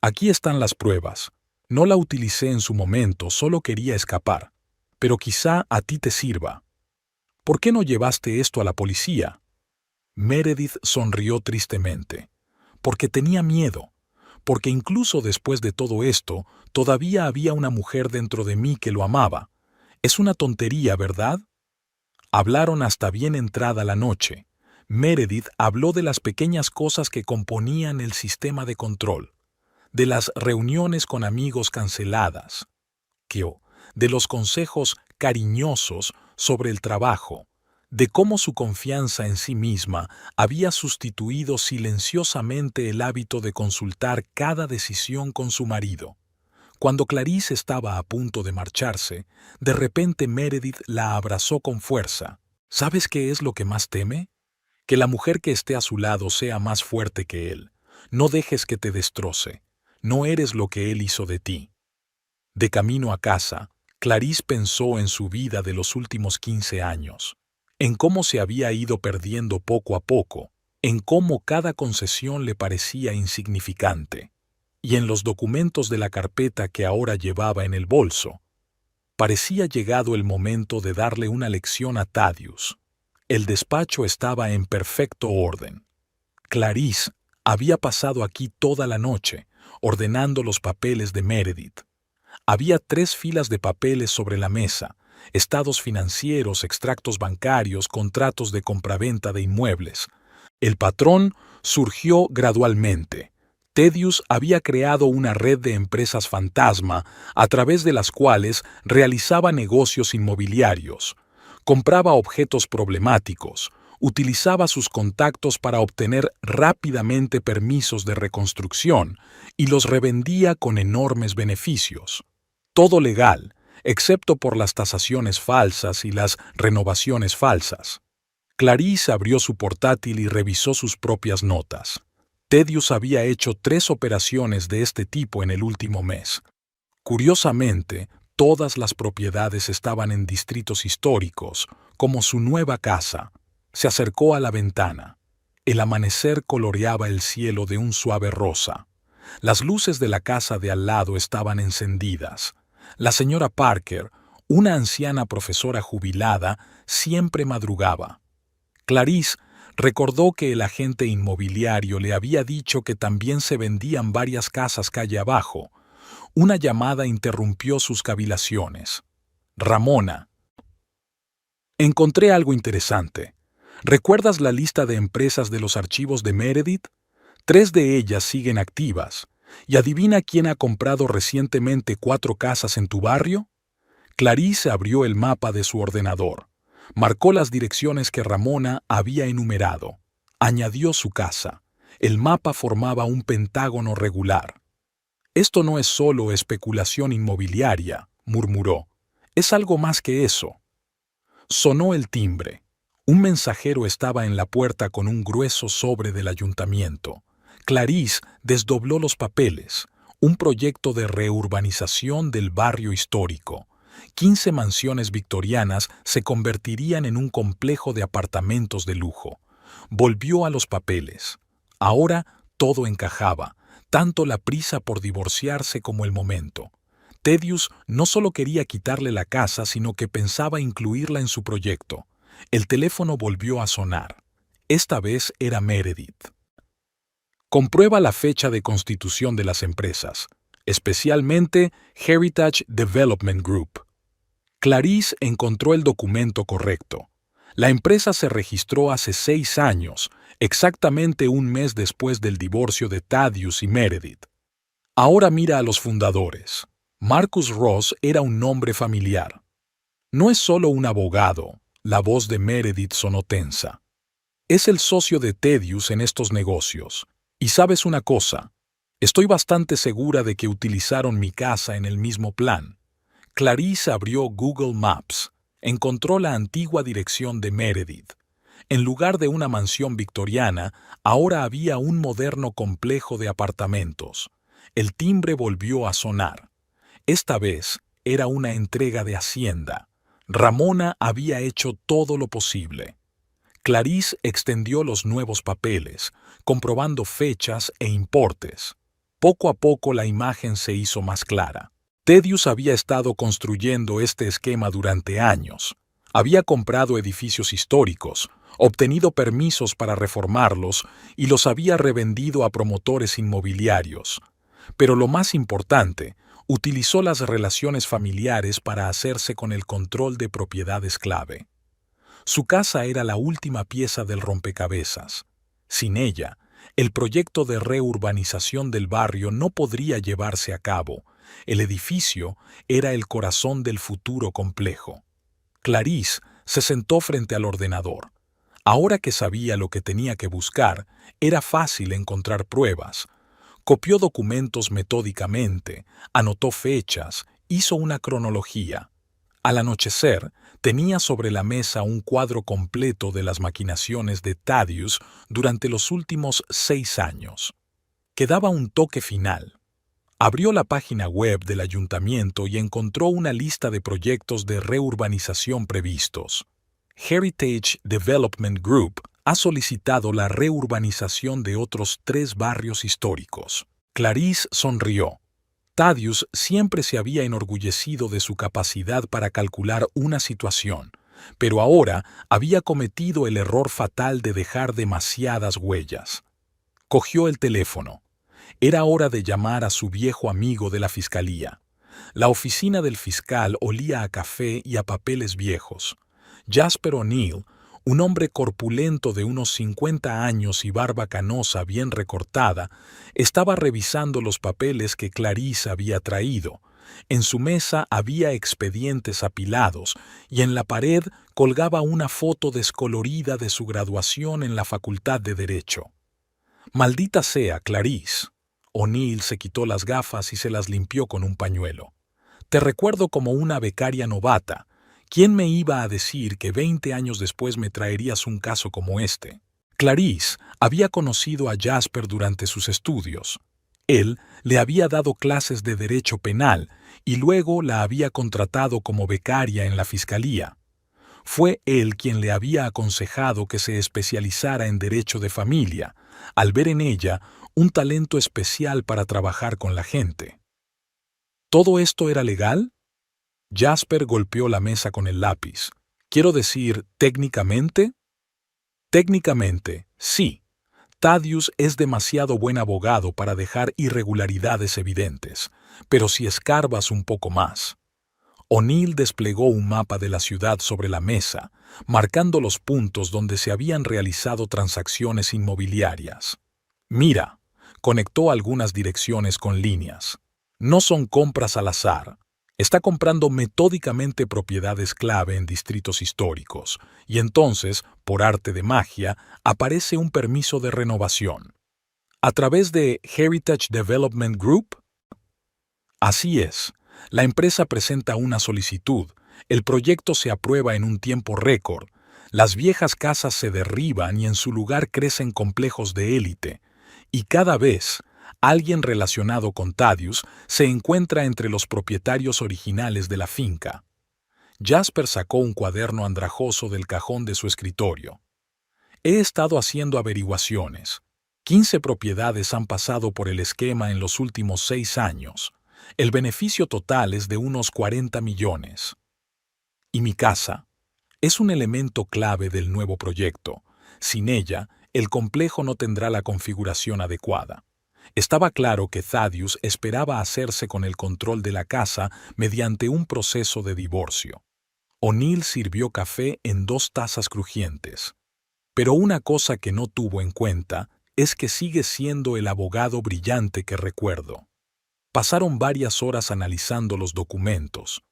Aquí están las pruebas. No la utilicé en su momento, solo quería escapar. Pero quizá a ti te sirva. ¿Por qué no llevaste esto a la policía? Meredith sonrió tristemente. Porque tenía miedo. Porque incluso después de todo esto, todavía había una mujer dentro de mí que lo amaba. Es una tontería, ¿verdad? Hablaron hasta bien entrada la noche. Meredith habló de las pequeñas cosas que componían el sistema de control, de las reuniones con amigos canceladas, de los consejos cariñosos sobre el trabajo, de cómo su confianza en sí misma había sustituido silenciosamente el hábito de consultar cada decisión con su marido. Cuando Clarice estaba a punto de marcharse, de repente Meredith la abrazó con fuerza. ¿Sabes qué es lo que más teme? Que la mujer que esté a su lado sea más fuerte que él. No dejes que te destroce. No eres lo que él hizo de ti. De camino a casa, Clarice pensó en su vida de los últimos 15 años, en cómo se había ido perdiendo poco a poco, en cómo cada concesión le parecía insignificante, y en los documentos de la carpeta que ahora llevaba en el bolso. Parecía llegado el momento de darle una lección a Thaddeus. El despacho estaba en perfecto orden. Clarice había pasado aquí toda la noche, ordenando los papeles de Meredith. Había 3 filas de papeles sobre la mesa, estados financieros, extractos bancarios, contratos de compraventa de inmuebles. El patrón surgió gradualmente. Thaddeus había creado una red de empresas fantasma a través de las cuales realizaba negocios inmobiliarios, compraba objetos problemáticos, utilizaba sus contactos para obtener rápidamente permisos de reconstrucción y los revendía con enormes beneficios. Todo legal, excepto por las tasaciones falsas y las renovaciones falsas. Clarice abrió su portátil y revisó sus propias notas. Thaddeus había hecho 3 operaciones de este tipo en el último mes. Curiosamente, todas las propiedades estaban en distritos históricos, como su nueva casa. Se acercó a la ventana. El amanecer coloreaba el cielo de un suave rosa. Las luces de la casa de al lado estaban encendidas. La señora Parker, una anciana profesora jubilada, siempre madrugaba. Clarice recordó que el agente inmobiliario le había dicho que también se vendían varias casas calle abajo. Una llamada interrumpió sus cavilaciones. Ramona. Encontré algo interesante. ¿Recuerdas la lista de empresas de los archivos de Meredith? 3 de ellas siguen activas. ¿Y adivina quién ha comprado recientemente 4 casas en tu barrio? Clarice abrió el mapa de su ordenador. Marcó las direcciones que Ramona había enumerado. Añadió su casa. El mapa formaba un pentágono regular. Esto no es solo especulación inmobiliaria, murmuró. Es algo más que eso. Sonó el timbre. Un mensajero estaba en la puerta con un grueso sobre del ayuntamiento. Clarice desdobló los papeles. Un proyecto de reurbanización del barrio histórico. 15 mansiones victorianas se convertirían en un complejo de apartamentos de lujo. Volvió a los papeles. Ahora todo encajaba. tanto la prisa por divorciarse como el momento. Thaddeus no solo quería quitarle la casa, sino que pensaba incluirla en su proyecto. El teléfono volvió a sonar. Esta vez era Meredith. Comprueba la fecha de constitución de las empresas, especialmente Heritage Development Group. Clarice encontró el documento correcto. La empresa se registró hace 6 años, exactamente un mes después del divorcio de Thaddeus y Meredith. Ahora mira a los fundadores. Marcus Ross era un nombre familiar. No es solo un abogado, la voz de Meredith sonó tensa. Es el socio de Thaddeus en estos negocios. Y sabes una cosa, estoy bastante segura de que utilizaron mi casa en el mismo plan. Clarice abrió Google Maps. Encontró la antigua dirección de Meredith. En lugar de una mansión victoriana, ahora había un moderno complejo de apartamentos. El timbre volvió a sonar. Esta vez era una entrega de Hacienda. Ramona había hecho todo lo posible. Clarice extendió los nuevos papeles, comprobando fechas e importes. Poco a poco la imagen se hizo más clara. Thaddeus había estado construyendo este esquema durante años. Había comprado edificios históricos, obtenido permisos para reformarlos y los había revendido a promotores inmobiliarios. Pero lo más importante, utilizó las relaciones familiares para hacerse con el control de propiedades clave. Su casa era la última pieza del rompecabezas. Sin ella, el proyecto de reurbanización del barrio no podría llevarse a cabo. El edificio era el corazón del futuro complejo. Clarice se sentó frente al ordenador. Ahora que sabía lo que tenía que buscar, era fácil encontrar pruebas. Copió documentos metódicamente, anotó fechas, hizo una cronología. Al anochecer, tenía sobre la mesa un cuadro completo de las maquinaciones de Thaddeus durante los últimos 6 años. Quedaba un toque final. Abrió la página web del ayuntamiento y encontró una lista de proyectos de reurbanización previstos. Heritage Development Group ha solicitado la reurbanización de otros 3 barrios históricos. Clarice sonrió. Thaddeus siempre se había enorgullecido de su capacidad para calcular una situación, pero ahora había cometido el error fatal de dejar demasiadas huellas. Cogió el teléfono. Era hora de llamar a su viejo amigo de la fiscalía. La oficina del fiscal olía a café y a papeles viejos. Jasper O'Neill, un hombre corpulento de unos 50 años y barba canosa bien recortada, estaba revisando los papeles que Clarice había traído. En su mesa había expedientes apilados y en la pared colgaba una foto descolorida de su graduación en la Facultad de Derecho. «Maldita sea, Clarice». O'Neill se quitó las gafas y se las limpió con un pañuelo. «Te recuerdo como una becaria novata. ¿Quién me iba a decir que 20 años después me traerías un caso como este?» Clarice había conocido a Jasper durante sus estudios. Él le había dado clases de derecho penal y luego la había contratado como becaria en la fiscalía. Fue él quien le había aconsejado que se especializara en derecho de familia, al ver en ella un talento especial para trabajar con la gente. ¿Todo esto era legal? Jasper golpeó la mesa con el lápiz. Quiero decir, ¿técnicamente? Técnicamente, sí. Thaddeus es demasiado buen abogado para dejar irregularidades evidentes, pero si escarbas un poco más. O'Neill desplegó un mapa de la ciudad sobre la mesa, marcando los puntos donde se habían realizado transacciones inmobiliarias. Mira, conectó algunas direcciones con líneas. No son compras al azar. Está comprando metódicamente propiedades clave en distritos históricos, y entonces, por arte de magia, aparece un permiso de renovación. ¿A través de Heritage Development Group? Así es. La empresa presenta una solicitud, el proyecto se aprueba en un tiempo récord, las viejas casas se derriban y en su lugar crecen complejos de élite, y cada vez alguien relacionado con Thaddeus se encuentra entre los propietarios originales de la finca. Jasper sacó un cuaderno andrajoso del cajón de su escritorio. He estado haciendo averiguaciones. 15 propiedades han pasado por el esquema en los últimos 6 años. El beneficio total es de unos 40 millones. Y mi casa es un elemento clave del nuevo proyecto. Sin ella, el complejo no tendrá la configuración adecuada. Estaba claro que Thaddeus esperaba hacerse con el control de la casa mediante un proceso de divorcio. O'Neill sirvió café en 2 tazas crujientes. Pero una cosa que no tuvo en cuenta es que sigue siendo el abogado brillante que recuerdo. Pasaron varias horas analizando los documentos.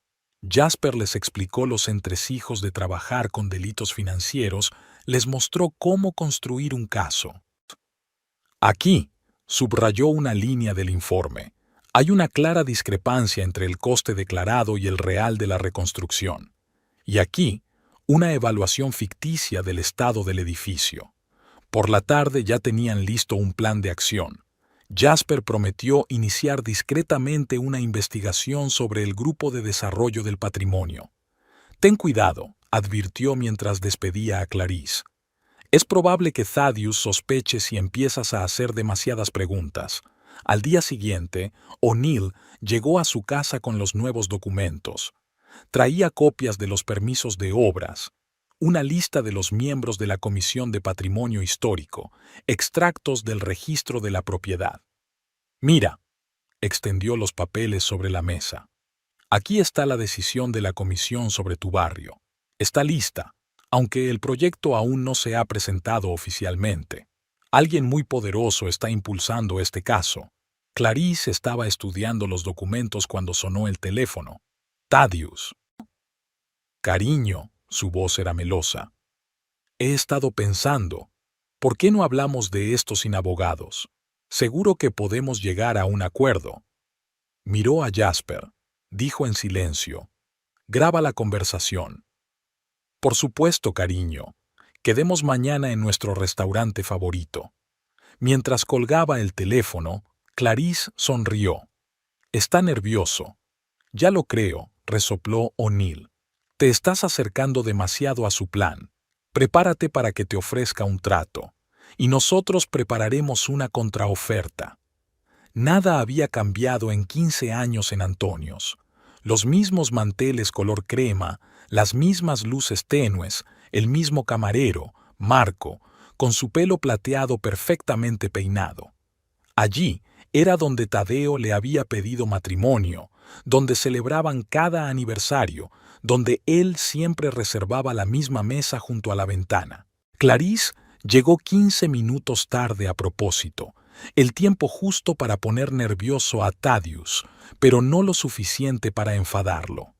Jasper les explicó los entresijos de trabajar con delitos financieros, les mostró cómo construir un caso. Aquí, subrayó una línea del informe, hay una clara discrepancia entre el coste declarado y el real de la reconstrucción. Y aquí, una evaluación ficticia del estado del edificio. Por la tarde ya tenían listo un plan de acción. Jasper prometió iniciar discretamente una investigación sobre el grupo de desarrollo del patrimonio. Ten cuidado, advirtió mientras despedía a Clarice. Es probable que Thaddeus sospeche si empiezas a hacer demasiadas preguntas. Al día siguiente, O'Neill llegó a su casa con los nuevos documentos. Traía copias de los permisos de obras, una lista de los miembros de la Comisión de Patrimonio Histórico, extractos del registro de la propiedad. Mira, extendió los papeles sobre la mesa. Aquí está la decisión de la comisión sobre tu barrio. Está lista, aunque el proyecto aún no se ha presentado oficialmente. Alguien muy poderoso está impulsando este caso. Clarice estaba estudiando los documentos cuando sonó el teléfono. Thaddeus. Cariño, su voz era melosa. He estado pensando, ¿por qué no hablamos de esto sin abogados? Seguro que podemos llegar a un acuerdo. Miró a Jasper. Dijo en silencio. Graba la conversación. Por supuesto, cariño. Quedemos mañana en nuestro restaurante favorito. Mientras colgaba el teléfono, Clarice sonrió. Está nervioso. Ya lo creo, resopló O'Neill. Te estás acercando demasiado a su plan. Prepárate para que te ofrezca un trato. Y nosotros prepararemos una contraoferta. Nada había cambiado en 15 años en Antonios. Los mismos manteles color crema, las mismas luces tenues, el mismo camarero, Marco, con su pelo plateado perfectamente peinado. Allí era donde Tadeo le había pedido matrimonio, donde celebraban cada aniversario, donde él siempre reservaba la misma mesa junto a la ventana. Clarice llegó 15 minutos tarde a propósito, el tiempo justo para poner nervioso a Thaddeus, pero no lo suficiente para enfadarlo.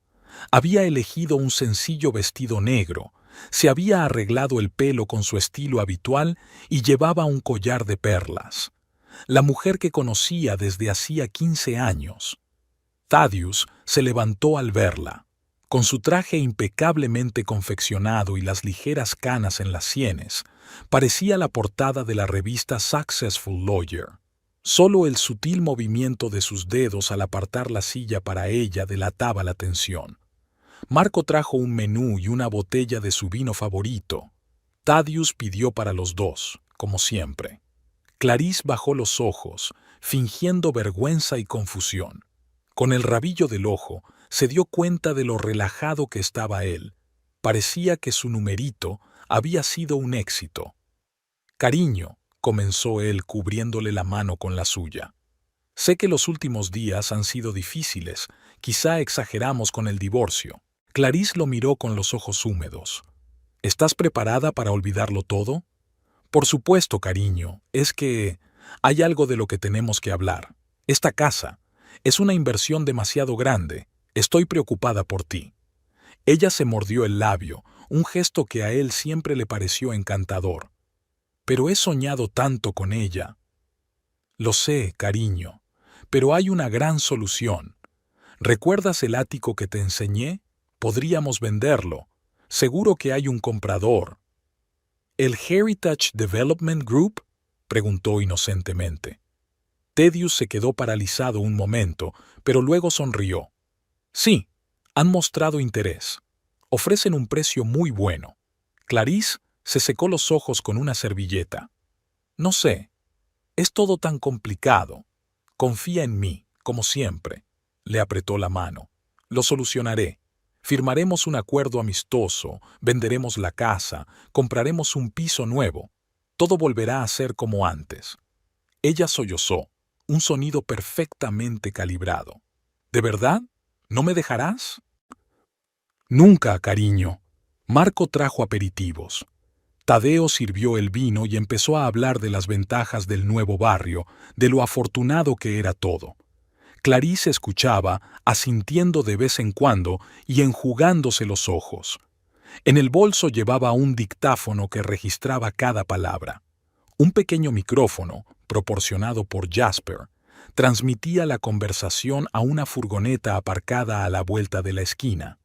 Había elegido un sencillo vestido negro, se había arreglado el pelo con su estilo habitual y llevaba un collar de perlas. La mujer que conocía desde hacía 15 años. Thaddeus se levantó al verla. Con su traje impecablemente confeccionado y las ligeras canas en las sienes, parecía la portada de la revista Successful Lawyer. Solo el sutil movimiento de sus dedos al apartar la silla para ella delataba la tensión. Marco trajo un menú y una botella de su vino favorito. Thaddeus pidió para los dos, como siempre. Clarice bajó los ojos, fingiendo vergüenza y confusión. Con el rabillo del ojo, se dio cuenta de lo relajado que estaba él. Parecía que su numerito había sido un éxito. Cariño, comenzó él cubriéndole la mano con la suya. Sé que los últimos días han sido difíciles, quizá exageramos con el divorcio. Clarice lo miró con los ojos húmedos. ¿Estás preparada para olvidarlo todo? Por supuesto, cariño, es que hay algo de lo que tenemos que hablar. Esta casa es una inversión demasiado grande. Estoy preocupada por ti. Ella se mordió el labio, un gesto que a él siempre le pareció encantador. Pero he soñado tanto con ella. Lo sé, cariño, pero hay una gran solución. ¿Recuerdas el ático que te enseñé? Podríamos venderlo. Seguro que hay un comprador. ¿El Heritage Development Group? Preguntó inocentemente. Thaddeus se quedó paralizado un momento, pero luego sonrió. Sí, han mostrado interés. Ofrecen un precio muy bueno. Clarice se secó los ojos con una servilleta. No sé. Es todo tan complicado. Confía en mí, como siempre. Le apretó la mano. Lo solucionaré. Firmaremos un acuerdo amistoso, venderemos la casa, compraremos un piso nuevo. Todo volverá a ser como antes. Ella sollozó, un sonido perfectamente calibrado. ¿De verdad? ¿No me dejarás? Nunca, cariño. Marco trajo aperitivos. Tadeo sirvió el vino y empezó a hablar de las ventajas del nuevo barrio, de lo afortunado que era todo. Clarice escuchaba, asintiendo de vez en cuando y enjugándose los ojos. En el bolso llevaba un dictáfono que registraba cada palabra. Un pequeño micrófono, proporcionado por Jasper, transmitía la conversación a una furgoneta aparcada a la vuelta de la esquina.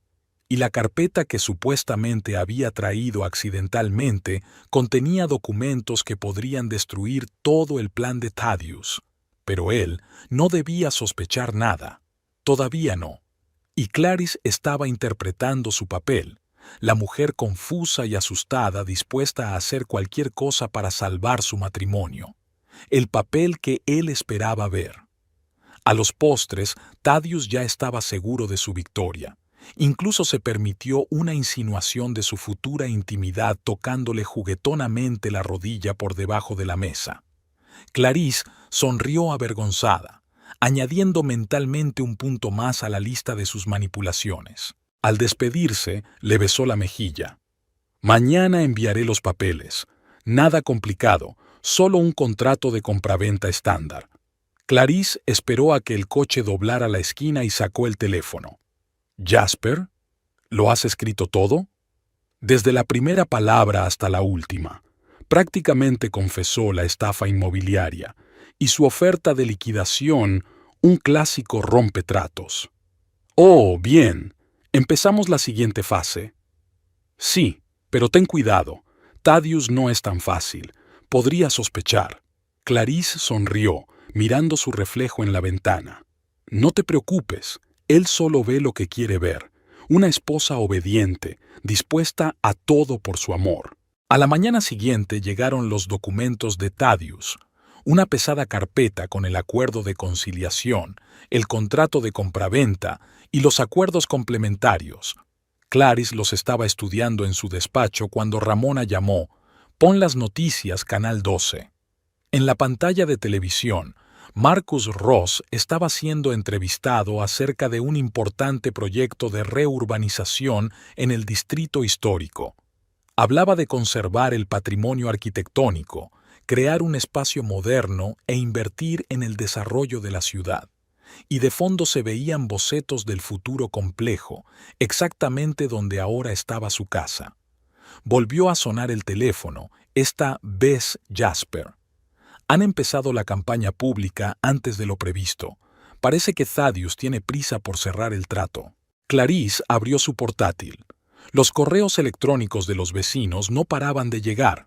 Y la carpeta que supuestamente había traído accidentalmente contenía documentos que podrían destruir todo el plan de Thaddeus. Pero él no debía sospechar nada. Todavía no. Y Clarice estaba interpretando su papel, la mujer confusa y asustada dispuesta a hacer cualquier cosa para salvar su matrimonio. El papel que él esperaba ver. A los postres, Thaddeus ya estaba seguro de su victoria. Incluso se permitió una insinuación de su futura intimidad tocándole juguetonamente la rodilla por debajo de la mesa. Clarice sonrió avergonzada, añadiendo mentalmente un punto más a la lista de sus manipulaciones. Al despedirse, le besó la mejilla. Mañana enviaré los papeles. Nada complicado, solo un contrato de compraventa estándar. Clarice esperó a que el coche doblara la esquina y sacó el teléfono. «Jasper, ¿lo has escrito todo?» Desde la primera palabra hasta la última. Prácticamente confesó la estafa inmobiliaria y su oferta de liquidación, un clásico rompetratos. «Oh, bien. Empezamos la siguiente fase». «Sí, pero ten cuidado. Thaddeus no es tan fácil. Podría sospechar». Clarice sonrió, mirando su reflejo en la ventana. «No te preocupes. Él solo ve lo que quiere ver. Una esposa obediente, dispuesta a todo por su amor». A la mañana siguiente llegaron los documentos de Thaddeus, una pesada carpeta con el acuerdo de conciliación, el contrato de compraventa y los acuerdos complementarios. Clarice los estaba estudiando en su despacho cuando Ramona llamó. «Pon las noticias, Canal 12». En la pantalla de televisión, Marcus Ross estaba siendo entrevistado acerca de un importante proyecto de reurbanización en el distrito histórico. Hablaba de conservar el patrimonio arquitectónico, crear un espacio moderno e invertir en el desarrollo de la ciudad. Y de fondo se veían bocetos del futuro complejo, exactamente donde ahora estaba su casa. Volvió a sonar el teléfono, esta vez Jasper. Han empezado la campaña pública antes de lo previsto. Parece que Thaddeus tiene prisa por cerrar el trato. Clarice abrió su portátil. Los correos electrónicos de los vecinos no paraban de llegar.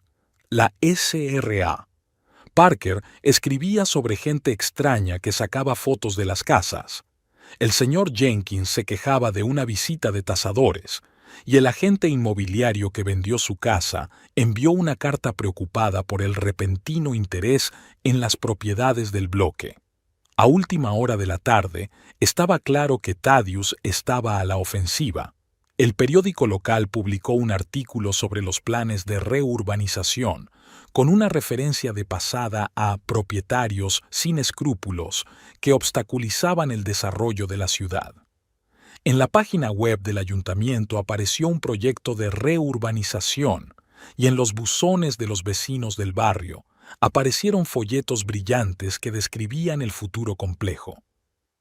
La SRA. Parker escribía sobre gente extraña que sacaba fotos de las casas. El señor Jenkins se quejaba de una visita de tasadores, y el agente inmobiliario que vendió su casa envió una carta preocupada por el repentino interés en las propiedades del bloque. A última hora de la tarde, estaba claro que Thaddeus estaba a la ofensiva. El periódico local publicó un artículo sobre los planes de reurbanización, con una referencia de pasada a propietarios sin escrúpulos que obstaculizaban el desarrollo de la ciudad. En la página web del ayuntamiento apareció un proyecto de reurbanización y en los buzones de los vecinos del barrio aparecieron folletos brillantes que describían el futuro complejo.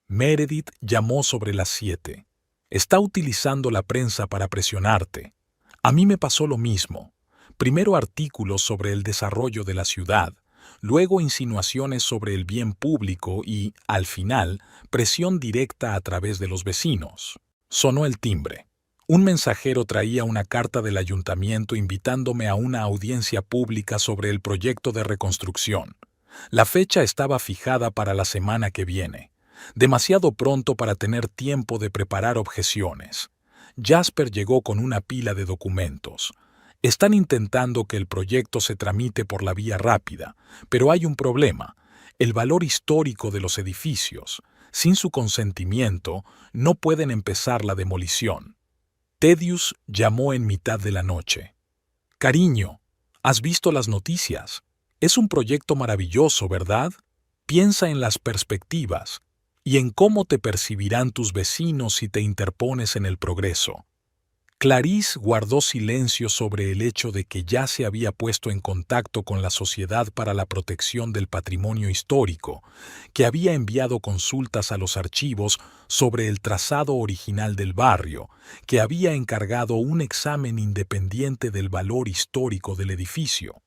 Meredith llamó sobre las 7. «Está utilizando la prensa para presionarte. A mí me pasó lo mismo. Primero artículos sobre el desarrollo de la ciudad, luego insinuaciones sobre el bien público y, al final, presión directa a través de los vecinos». Sonó el timbre. Un mensajero traía una carta del ayuntamiento invitándome a una audiencia pública sobre el proyecto de reconstrucción. La fecha estaba fijada para la semana que viene. Demasiado pronto para tener tiempo de preparar objeciones. Jasper llegó con una pila de documentos. Están intentando que el proyecto se tramite por la vía rápida, pero hay un problema: el valor histórico de los edificios. Sin su consentimiento, no pueden empezar la demolición. Thaddeus llamó en mitad de la noche. Cariño, ¿has visto las noticias? Es un proyecto maravilloso, ¿verdad? Piensa en las perspectivas y en cómo te percibirán tus vecinos si te interpones en el progreso. Clarice guardó silencio sobre el hecho de que ya se había puesto en contacto con la Sociedad para la Protección del Patrimonio Histórico, que había enviado consultas a los archivos sobre el trazado original del barrio, que había encargado un examen independiente del valor histórico del edificio.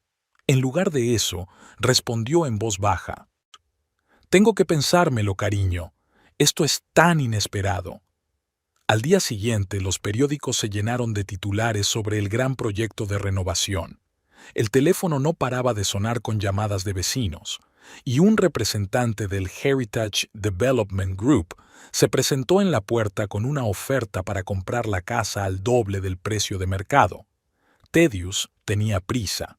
En lugar de eso, respondió en voz baja: «Tengo que pensármelo, cariño. Esto es tan inesperado». Al día siguiente, los periódicos se llenaron de titulares sobre el gran proyecto de renovación. El teléfono no paraba de sonar con llamadas de vecinos, y un representante del Heritage Development Group se presentó en la puerta con una oferta para comprar la casa al doble del precio de mercado. Thaddeus tenía prisa,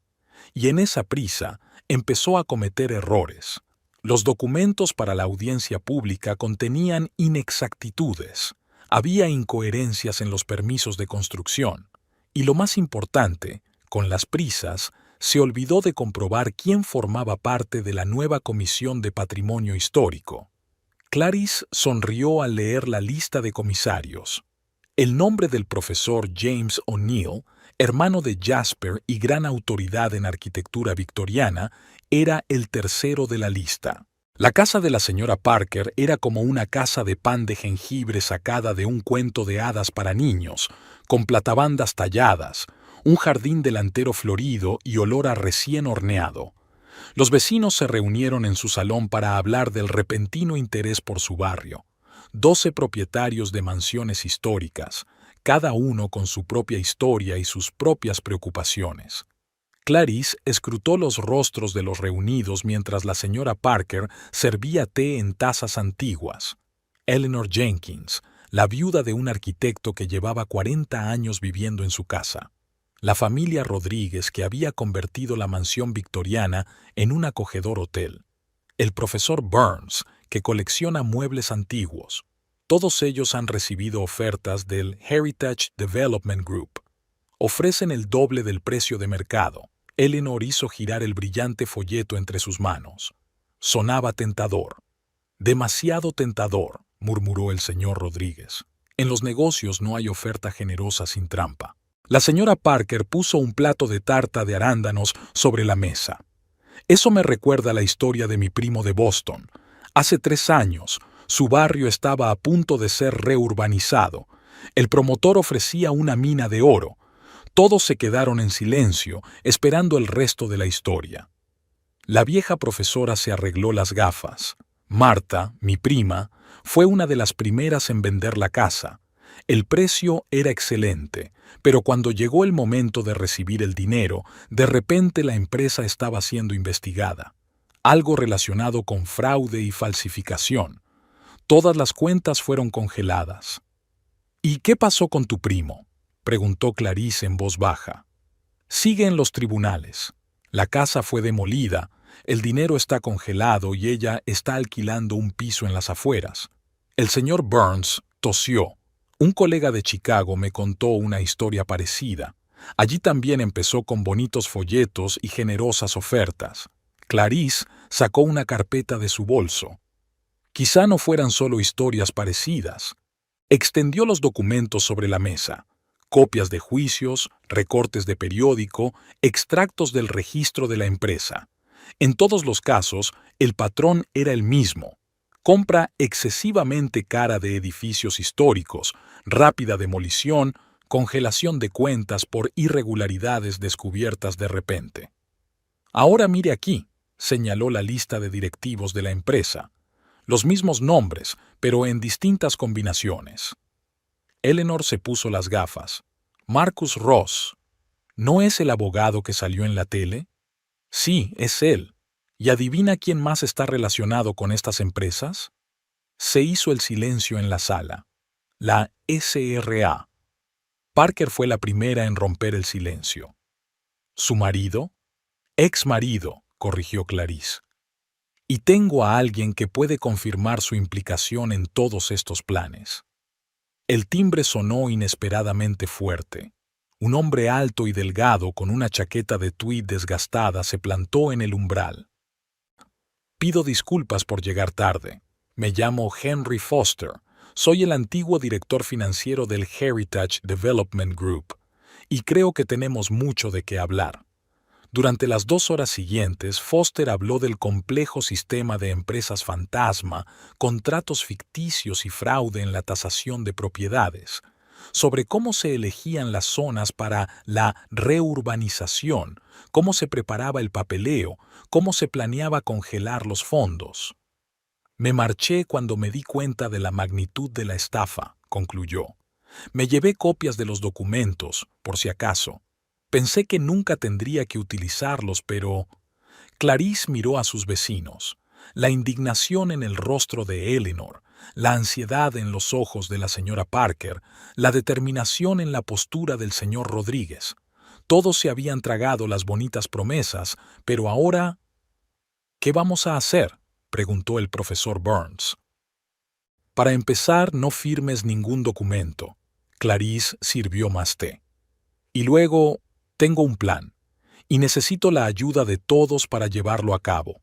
y en esa prisa empezó a cometer errores. Los documentos para la audiencia pública contenían inexactitudes. Había incoherencias en los permisos de construcción, y lo más importante, con las prisas, se olvidó de comprobar quién formaba parte de la nueva Comisión de Patrimonio Histórico. Clarice sonrió al leer la lista de comisarios. El nombre del profesor James O'Neill, hermano de Jasper y gran autoridad en arquitectura victoriana, era el tercero de la lista. La casa de la señora Parker era como una casa de pan de jengibre sacada de un cuento de hadas para niños, con platabandas talladas, un jardín delantero florido y olor a recién horneado. Los vecinos se reunieron en su salón para hablar del repentino interés por su barrio. 12 propietarios de mansiones históricas, cada uno con su propia historia y sus propias preocupaciones. Clarice escrutó los rostros de los reunidos mientras la señora Parker servía té en tazas antiguas. Eleanor Jenkins, la viuda de un arquitecto que llevaba 40 años viviendo en su casa. La familia Rodríguez, que había convertido la mansión victoriana en un acogedor hotel. El profesor Burns, que colecciona muebles antiguos. Todos ellos han recibido ofertas del Heritage Development Group. Ofrecen el doble del precio de mercado. Eleanor hizo girar el brillante folleto entre sus manos. Sonaba tentador. «Demasiado tentador», murmuró el señor Rodríguez. «En los negocios no hay oferta generosa sin trampa». La señora Parker puso un plato de tarta de arándanos sobre la mesa. «Eso me recuerda la historia de mi primo de Boston. Hace 3 años, su barrio estaba a punto de ser reurbanizado. El promotor ofrecía una mina de oro. Todos se quedaron en silencio, esperando el resto de la historia. La vieja profesora se arregló las gafas. Marta, mi prima, fue una de las primeras en vender la casa. El precio era excelente, pero cuando llegó el momento de recibir el dinero, de repente la empresa estaba siendo investigada. Algo relacionado con fraude y falsificación. Todas las cuentas fueron congeladas. «¿Y qué pasó con tu primo?», preguntó Clarice en voz baja. «Sigue en los tribunales. La casa fue demolida, el dinero está congelado y ella está alquilando un piso en las afueras». El señor Burns tosió. Un colega de Chicago me contó una historia parecida. Allí también empezó con bonitos folletos y generosas ofertas. Clarice sacó una carpeta de su bolso. Quizá no fueran solo historias parecidas. Extendió los documentos sobre la mesa. Copias de juicios, recortes de periódico, extractos del registro de la empresa. En todos los casos, el patrón era el mismo. Compra excesivamente cara de edificios históricos, rápida demolición, congelación de cuentas por irregularidades descubiertas de repente. «Ahora mire aquí», señaló la lista de directivos de la empresa. Los mismos nombres, pero en distintas combinaciones. Eleanor se puso las gafas. «Marcus Ross. ¿No es el abogado que salió en la tele?» «Sí, es él. ¿Y adivina quién más está relacionado con estas empresas?» Se hizo el silencio en la sala. La SRA. Parker fue la primera en romper el silencio. ¿Su marido? Ex marido, corrigió Clarice. Y tengo a alguien que puede confirmar su implicación en todos estos planes. El timbre sonó inesperadamente fuerte. Un hombre alto y delgado con una chaqueta de tweed desgastada se plantó en el umbral. Pido disculpas por llegar tarde. Me llamo Henry Foster. Soy el antiguo director financiero del Heritage Development Group, y creo que tenemos mucho de qué hablar. Durante las 2 horas siguientes, Foster habló del complejo sistema de empresas fantasma, contratos ficticios y fraude en la tasación de propiedades, sobre cómo se elegían las zonas para la reurbanización, cómo se preparaba el papeleo, cómo se planeaba congelar los fondos. Me marché cuando me di cuenta de la magnitud de la estafa, concluyó. Me llevé copias de los documentos, por si acaso. Pensé que nunca tendría que utilizarlos, pero... Clarice miró a sus vecinos. La indignación en el rostro de Eleanor, la ansiedad en los ojos de la señora Parker, la determinación en la postura del señor Rodríguez. Todos se habían tragado las bonitas promesas, pero ahora... ¿Qué vamos a hacer?, preguntó el profesor Burns. Para empezar, no firmes ningún documento. Clarice sirvió más té. Y luego, tengo un plan, y necesito la ayuda de todos para llevarlo a cabo.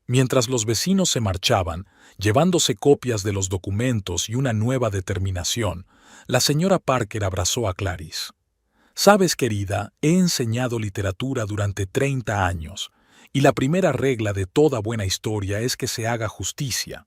Mientras los vecinos se marchaban, llevándose copias de los documentos y una nueva determinación, la señora Parker abrazó a Clarice. Sabes, querida, he enseñado literatura durante 30 años, y la primera regla de toda buena historia es que se haga justicia.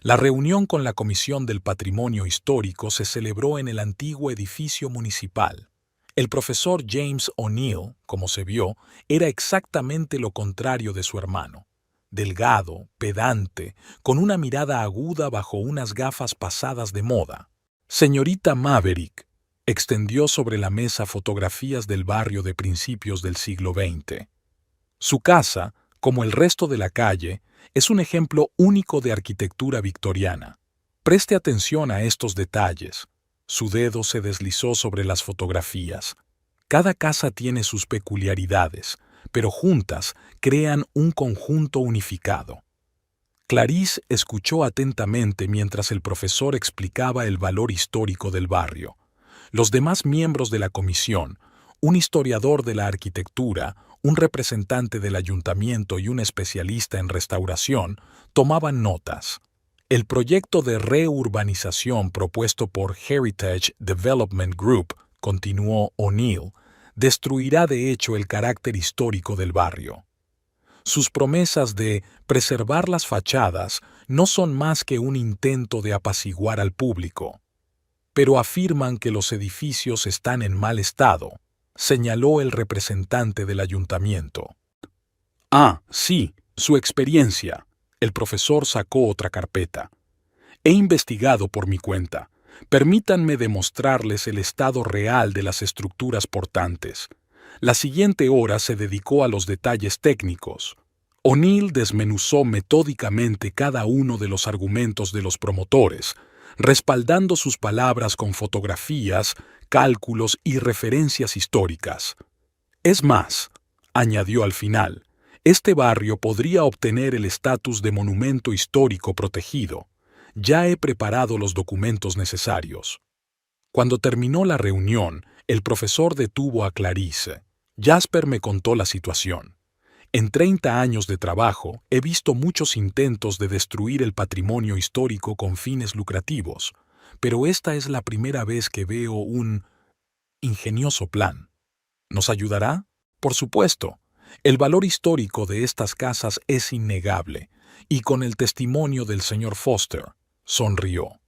La reunión con la Comisión del Patrimonio Histórico se celebró en el antiguo edificio municipal. El profesor James O'Neill, como se vio, era exactamente lo contrario de su hermano. Delgado, pedante, con una mirada aguda bajo unas gafas pasadas de moda. Señorita Maverick extendió sobre la mesa fotografías del barrio de principios del siglo XX. Su casa, como el resto de la calle, es un ejemplo único de arquitectura victoriana. Preste atención a estos detalles. Su dedo se deslizó sobre las fotografías. Cada casa tiene sus peculiaridades, pero juntas crean un conjunto unificado. Clarice escuchó atentamente mientras el profesor explicaba el valor histórico del barrio. Los demás miembros de la comisión, un historiador de la arquitectura, un representante del ayuntamiento y un especialista en restauración, tomaban notas. El proyecto de reurbanización propuesto por Heritage Development Group, continuó O'Neill, destruirá de hecho el carácter histórico del barrio. Sus promesas de preservar las fachadas no son más que un intento de apaciguar al público, pero afirman que los edificios están en mal estado, señaló el representante del ayuntamiento. Ah, sí, su experiencia. El profesor sacó otra carpeta. He investigado por mi cuenta. Permítanme demostrarles el estado real de las estructuras portantes. La siguiente hora se dedicó a los detalles técnicos. O'Neill desmenuzó metódicamente cada uno de los argumentos de los promotores, respaldando sus palabras con fotografías, cálculos y referencias históricas. Es más, añadió al final, este barrio podría obtener el estatus de monumento histórico protegido. Ya he preparado los documentos necesarios. Cuando terminó la reunión, el profesor detuvo a Clarice. Jasper me contó la situación. En 30 años de trabajo, he visto muchos intentos de destruir el patrimonio histórico con fines lucrativos, pero esta es la primera vez que veo un ingenioso plan. ¿Nos ayudará? Por supuesto. El valor histórico de estas casas es innegable, y con el testimonio del señor Foster, sonrió.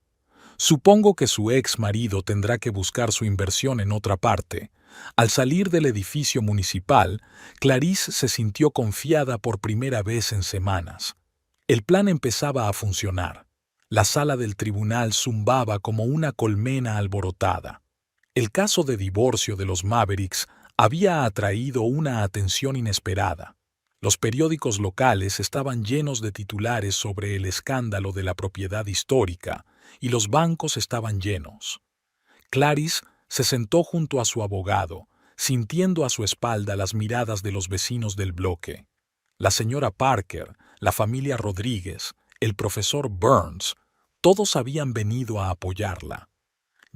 Supongo que su ex marido tendrá que buscar su inversión en otra parte. Al salir del edificio municipal, Clarice se sintió confiada por primera vez en semanas. El plan empezaba a funcionar. La sala del tribunal zumbaba como una colmena alborotada. El caso de divorcio de los Mavericks había atraído una atención inesperada. Los periódicos locales estaban llenos de titulares sobre el escándalo de la propiedad histórica, y los bancos estaban llenos. Clarice se sentó junto a su abogado, sintiendo a su espalda las miradas de los vecinos del bloque. La señora Parker, la familia Rodríguez, el profesor Burns, todos habían venido a apoyarla.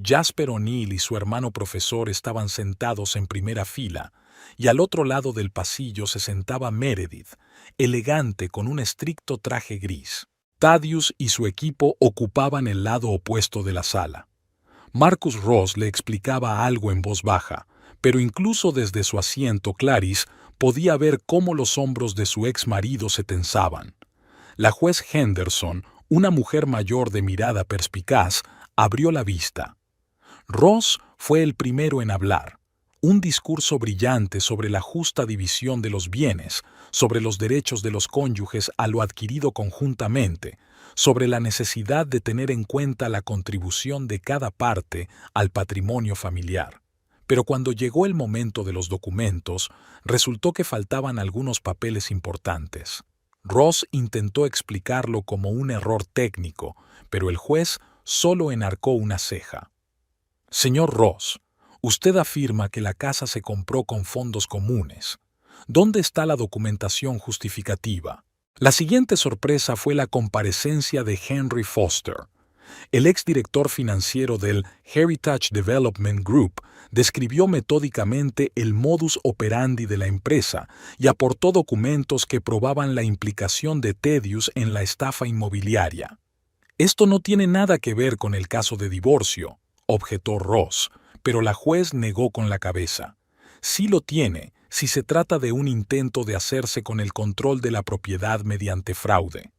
Jasper O'Neill y su hermano profesor estaban sentados en primera fila, y al otro lado del pasillo se sentaba Meredith, elegante con un estricto traje gris. Thaddeus y su equipo ocupaban el lado opuesto de la sala. Marcus Ross le explicaba algo en voz baja, pero incluso desde su asiento Clarice podía ver cómo los hombros de su ex marido se tensaban. La juez Henderson, una mujer mayor de mirada perspicaz, abrió la vista. Ross fue el primero en hablar. Un discurso brillante sobre la justa división de los bienes, sobre los derechos de los cónyuges a lo adquirido conjuntamente, sobre la necesidad de tener en cuenta la contribución de cada parte al patrimonio familiar. Pero cuando llegó el momento de los documentos, resultó que faltaban algunos papeles importantes. Ross intentó explicarlo como un error técnico, pero el juez solo enarcó una ceja. Señor Ross, usted afirma que la casa se compró con fondos comunes. ¿Dónde está la documentación justificativa? La siguiente sorpresa fue la comparecencia de Henry Foster. El exdirector financiero del Heritage Development Group describió metódicamente el modus operandi de la empresa y aportó documentos que probaban la implicación de Thaddeus en la estafa inmobiliaria. Esto no tiene nada que ver con el caso de divorcio, objetó Ross, pero la juez negó con la cabeza. Sí lo tiene, si se trata de un intento de hacerse con el control de la propiedad mediante fraude.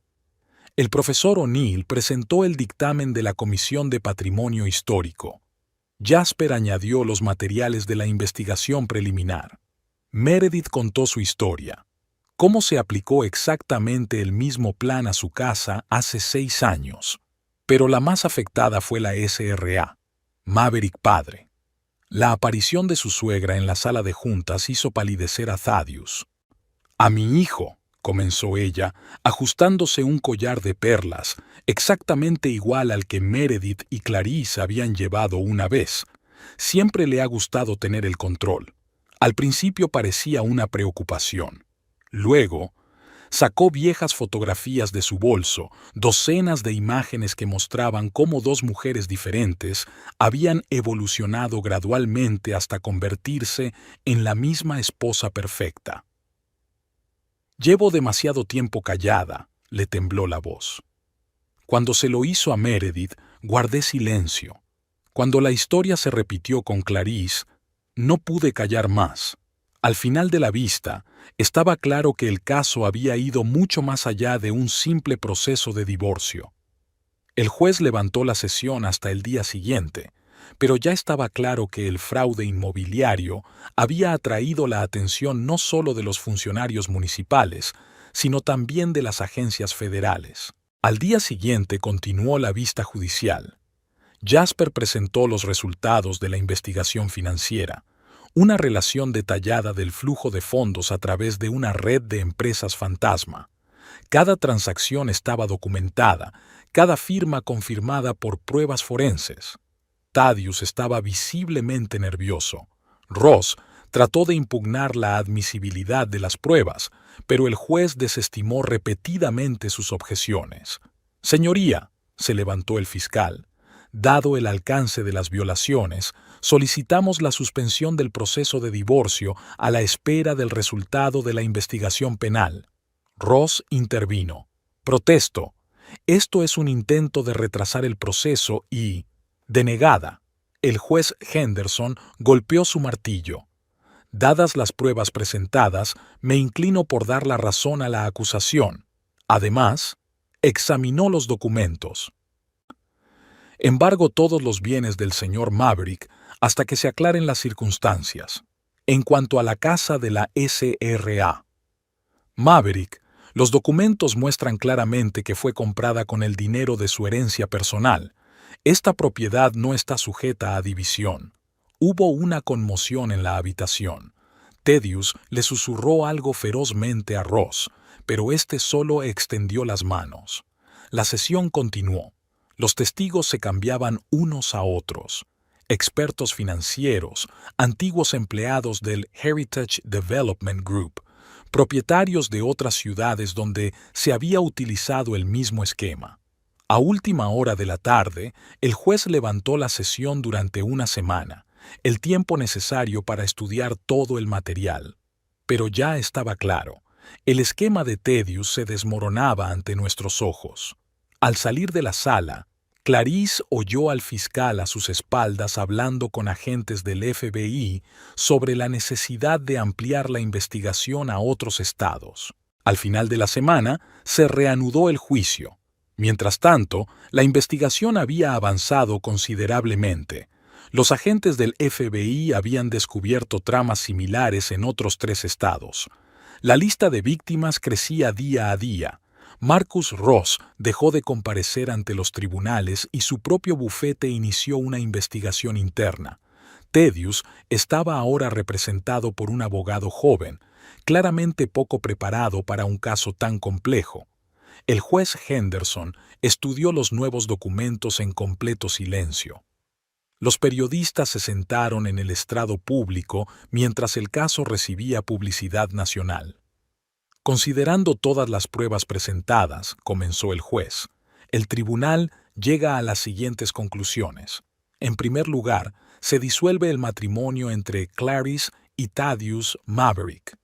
El profesor O'Neill presentó el dictamen de la Comisión de Patrimonio Histórico. Jasper añadió los materiales de la investigación preliminar. Meredith contó su historia. Cómo se aplicó exactamente el mismo plan a su casa hace 6 años. Pero la más afectada fue la SRA, Maverick padre. La aparición de su suegra en la sala de juntas hizo palidecer a Thaddeus. «A mi hijo», comenzó ella, ajustándose un collar de perlas, exactamente igual al que Meredith y Clarice habían llevado una vez. Siempre le ha gustado tener el control. Al principio parecía una preocupación. Luego, sacó viejas fotografías de su bolso, docenas de imágenes que mostraban cómo 2 mujeres diferentes habían evolucionado gradualmente hasta convertirse en la misma esposa perfecta. «Llevo demasiado tiempo callada», le tembló la voz. Cuando se lo hizo a Meredith, guardé silencio. Cuando la historia se repitió con Clarice, no pude callar más. Al final de la vista, estaba claro que el caso había ido mucho más allá de un simple proceso de divorcio. El juez levantó la sesión hasta el día siguiente, pero ya estaba claro que el fraude inmobiliario había atraído la atención no solo de los funcionarios municipales, sino también de las agencias federales. Al día siguiente continuó la vista judicial. Jasper presentó los resultados de la investigación financiera, una relación detallada del flujo de fondos a través de una red de empresas fantasma. Cada transacción estaba documentada, cada firma confirmada por pruebas forenses. Thaddeus estaba visiblemente nervioso. Ross trató de impugnar la admisibilidad de las pruebas, pero el juez desestimó repetidamente sus objeciones. «Señoría», se levantó el fiscal, «dado el alcance de las violaciones, solicitamos la suspensión del proceso de divorcio a la espera del resultado de la investigación penal». Ross intervino. «Protesto. Esto es un intento de retrasar el proceso y...» Denegada. El juez Henderson golpeó su martillo. «Dadas las pruebas presentadas, me inclino por dar la razón a la acusación. Además, examinó los documentos. Embargo todos los bienes del señor Maverick hasta que se aclaren las circunstancias. En cuanto a la casa de la SRA. Maverick, los documentos muestran claramente que fue comprada con el dinero de su herencia personal. Esta propiedad no está sujeta a división». Hubo una conmoción en la habitación. Thaddeus le susurró algo ferozmente a Ross, pero éste solo extendió las manos. La sesión continuó. Los testigos se cambiaban unos a otros. expertos financieros, antiguos empleados del Heritage Development Group, propietarios de otras ciudades donde se había utilizado el mismo esquema. A última hora de la tarde, el juez levantó la sesión durante una semana, el tiempo necesario para estudiar todo el material. Pero ya estaba claro, el esquema de Thaddeus se desmoronaba ante nuestros ojos. Al salir de la sala, Clarice oyó al fiscal a sus espaldas hablando con agentes del FBI sobre la necesidad de ampliar la investigación a otros estados. Al final de la semana, se reanudó el juicio. Mientras tanto, la investigación había avanzado considerablemente. Los agentes del FBI habían descubierto tramas similares en otros 3 estados. La lista de víctimas crecía día a día. Marcus Ross dejó de comparecer ante los tribunales y su propio bufete inició una investigación interna. Thaddeus estaba ahora representado por un abogado joven, claramente poco preparado para un caso tan complejo. El juez Henderson estudió los nuevos documentos en completo silencio. Los periodistas se sentaron en el estrado público mientras el caso recibía publicidad nacional. Considerando todas las pruebas presentadas, comenzó el juez, el tribunal llega a las siguientes conclusiones. En primer lugar, se disuelve el matrimonio entre Clarice y Thaddeus Maverick.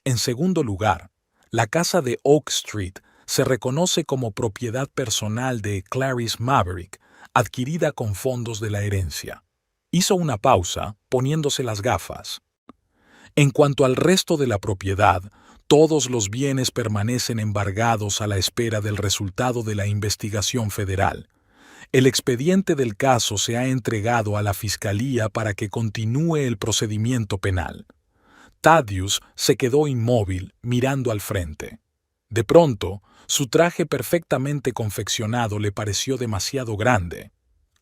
En segundo lugar, la casa de Oak Street se reconoce como propiedad personal de Clarice Maverick, adquirida con fondos de la herencia. Hizo una pausa, poniéndose las gafas. En cuanto al resto de la propiedad, todos los bienes permanecen embargados a la espera del resultado de la investigación federal. El expediente del caso se ha entregado a la Fiscalía para que continúe el procedimiento penal. Thaddeus se quedó inmóvil, mirando al frente. De pronto, su traje perfectamente confeccionado le pareció demasiado grande.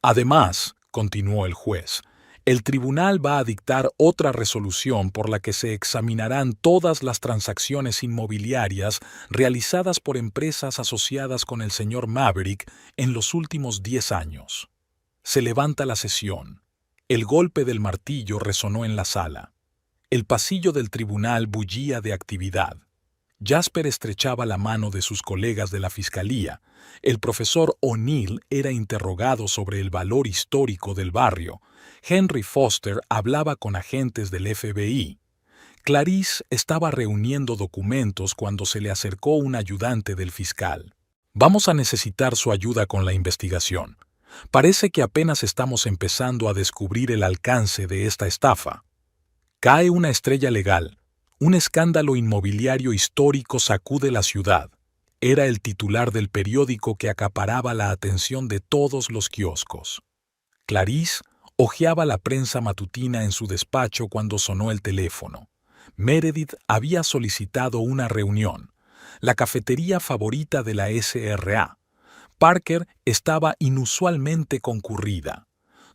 Además, continuó el juez, el tribunal va a dictar otra resolución por la que se examinarán todas las transacciones inmobiliarias realizadas por empresas asociadas con el señor Maverick en los últimos 10 años. Se levanta la sesión. El golpe del martillo resonó en la sala. El pasillo del tribunal bullía de actividad. Jasper estrechaba la mano de sus colegas de la fiscalía. El profesor O'Neill era interrogado sobre el valor histórico del barrio. Henry Foster hablaba con agentes del FBI. Clarice estaba reuniendo documentos cuando se le acercó un ayudante del fiscal. Vamos a necesitar su ayuda con la investigación. Parece que apenas estamos empezando a descubrir el alcance de esta estafa. Cae una estrella legal. Un escándalo inmobiliario histórico sacude la ciudad. Era el titular del periódico que acaparaba la atención de todos los kioscos. Clarice hojeaba la prensa matutina en su despacho cuando sonó el teléfono. Meredith había solicitado una reunión, la cafetería favorita de la SRA. Parker estaba inusualmente concurrida.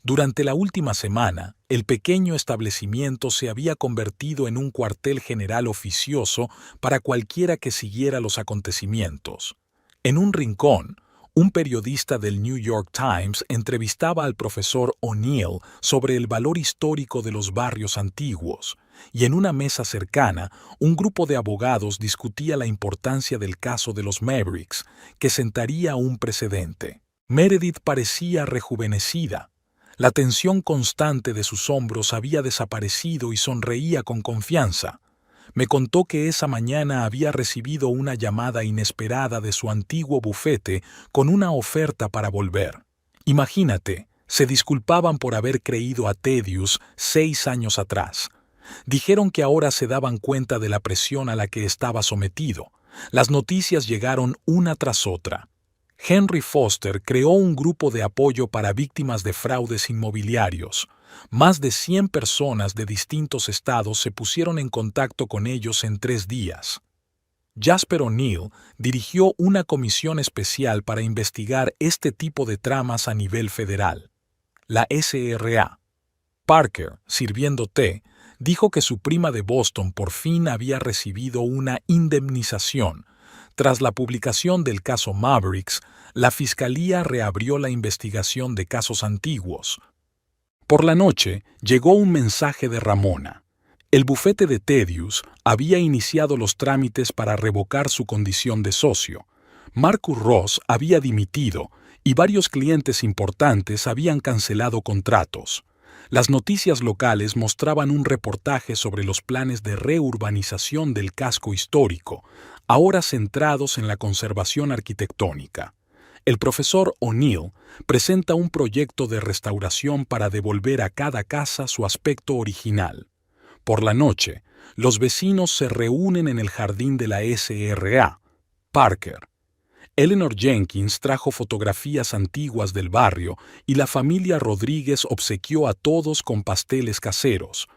Durante la última semana, el pequeño establecimiento se había convertido en un cuartel general oficioso para cualquiera que siguiera los acontecimientos. En un rincón, un periodista del New York Times entrevistaba al profesor O'Neill sobre el valor histórico de los barrios antiguos, y en una mesa cercana, un grupo de abogados discutía la importancia del caso de los Mavericks, que sentaría un precedente. Meredith parecía rejuvenecida. La tensión constante de sus hombros había desaparecido y sonreía con confianza. Me contó que esa mañana había recibido una llamada inesperada de su antiguo bufete con una oferta para volver. Imagínate, se disculpaban por haber creído a Thaddeus 6 años atrás. Dijeron que ahora se daban cuenta de la presión a la que estaba sometido. Las noticias llegaron una tras otra. Henry Foster creó un grupo de apoyo para víctimas de fraudes inmobiliarios. Más de 100 personas de distintos estados se pusieron en contacto con ellos en 3 días. Jasper O'Neill dirigió una comisión especial para investigar este tipo de tramas a nivel federal. La SRA. Parker, sirviendo té, dijo que su prima de Boston por fin había recibido una indemnización. Tras la publicación del caso Mavericks, la Fiscalía reabrió la investigación de casos antiguos. Por la noche llegó un mensaje de Ramona. El bufete de Thaddeus había iniciado los trámites para revocar su condición de socio. Marcus Ross había dimitido y varios clientes importantes habían cancelado contratos. Las noticias locales mostraban un reportaje sobre los planes de reurbanización del casco histórico, ahora centrados en la conservación arquitectónica. El profesor O'Neill presenta un proyecto de restauración para devolver a cada casa su aspecto original. Por la noche, los vecinos se reúnen en el jardín de la SRA. Parker. Eleanor Jenkins trajo fotografías antiguas del barrio y la familia Rodríguez obsequió a todos con pasteles caseros.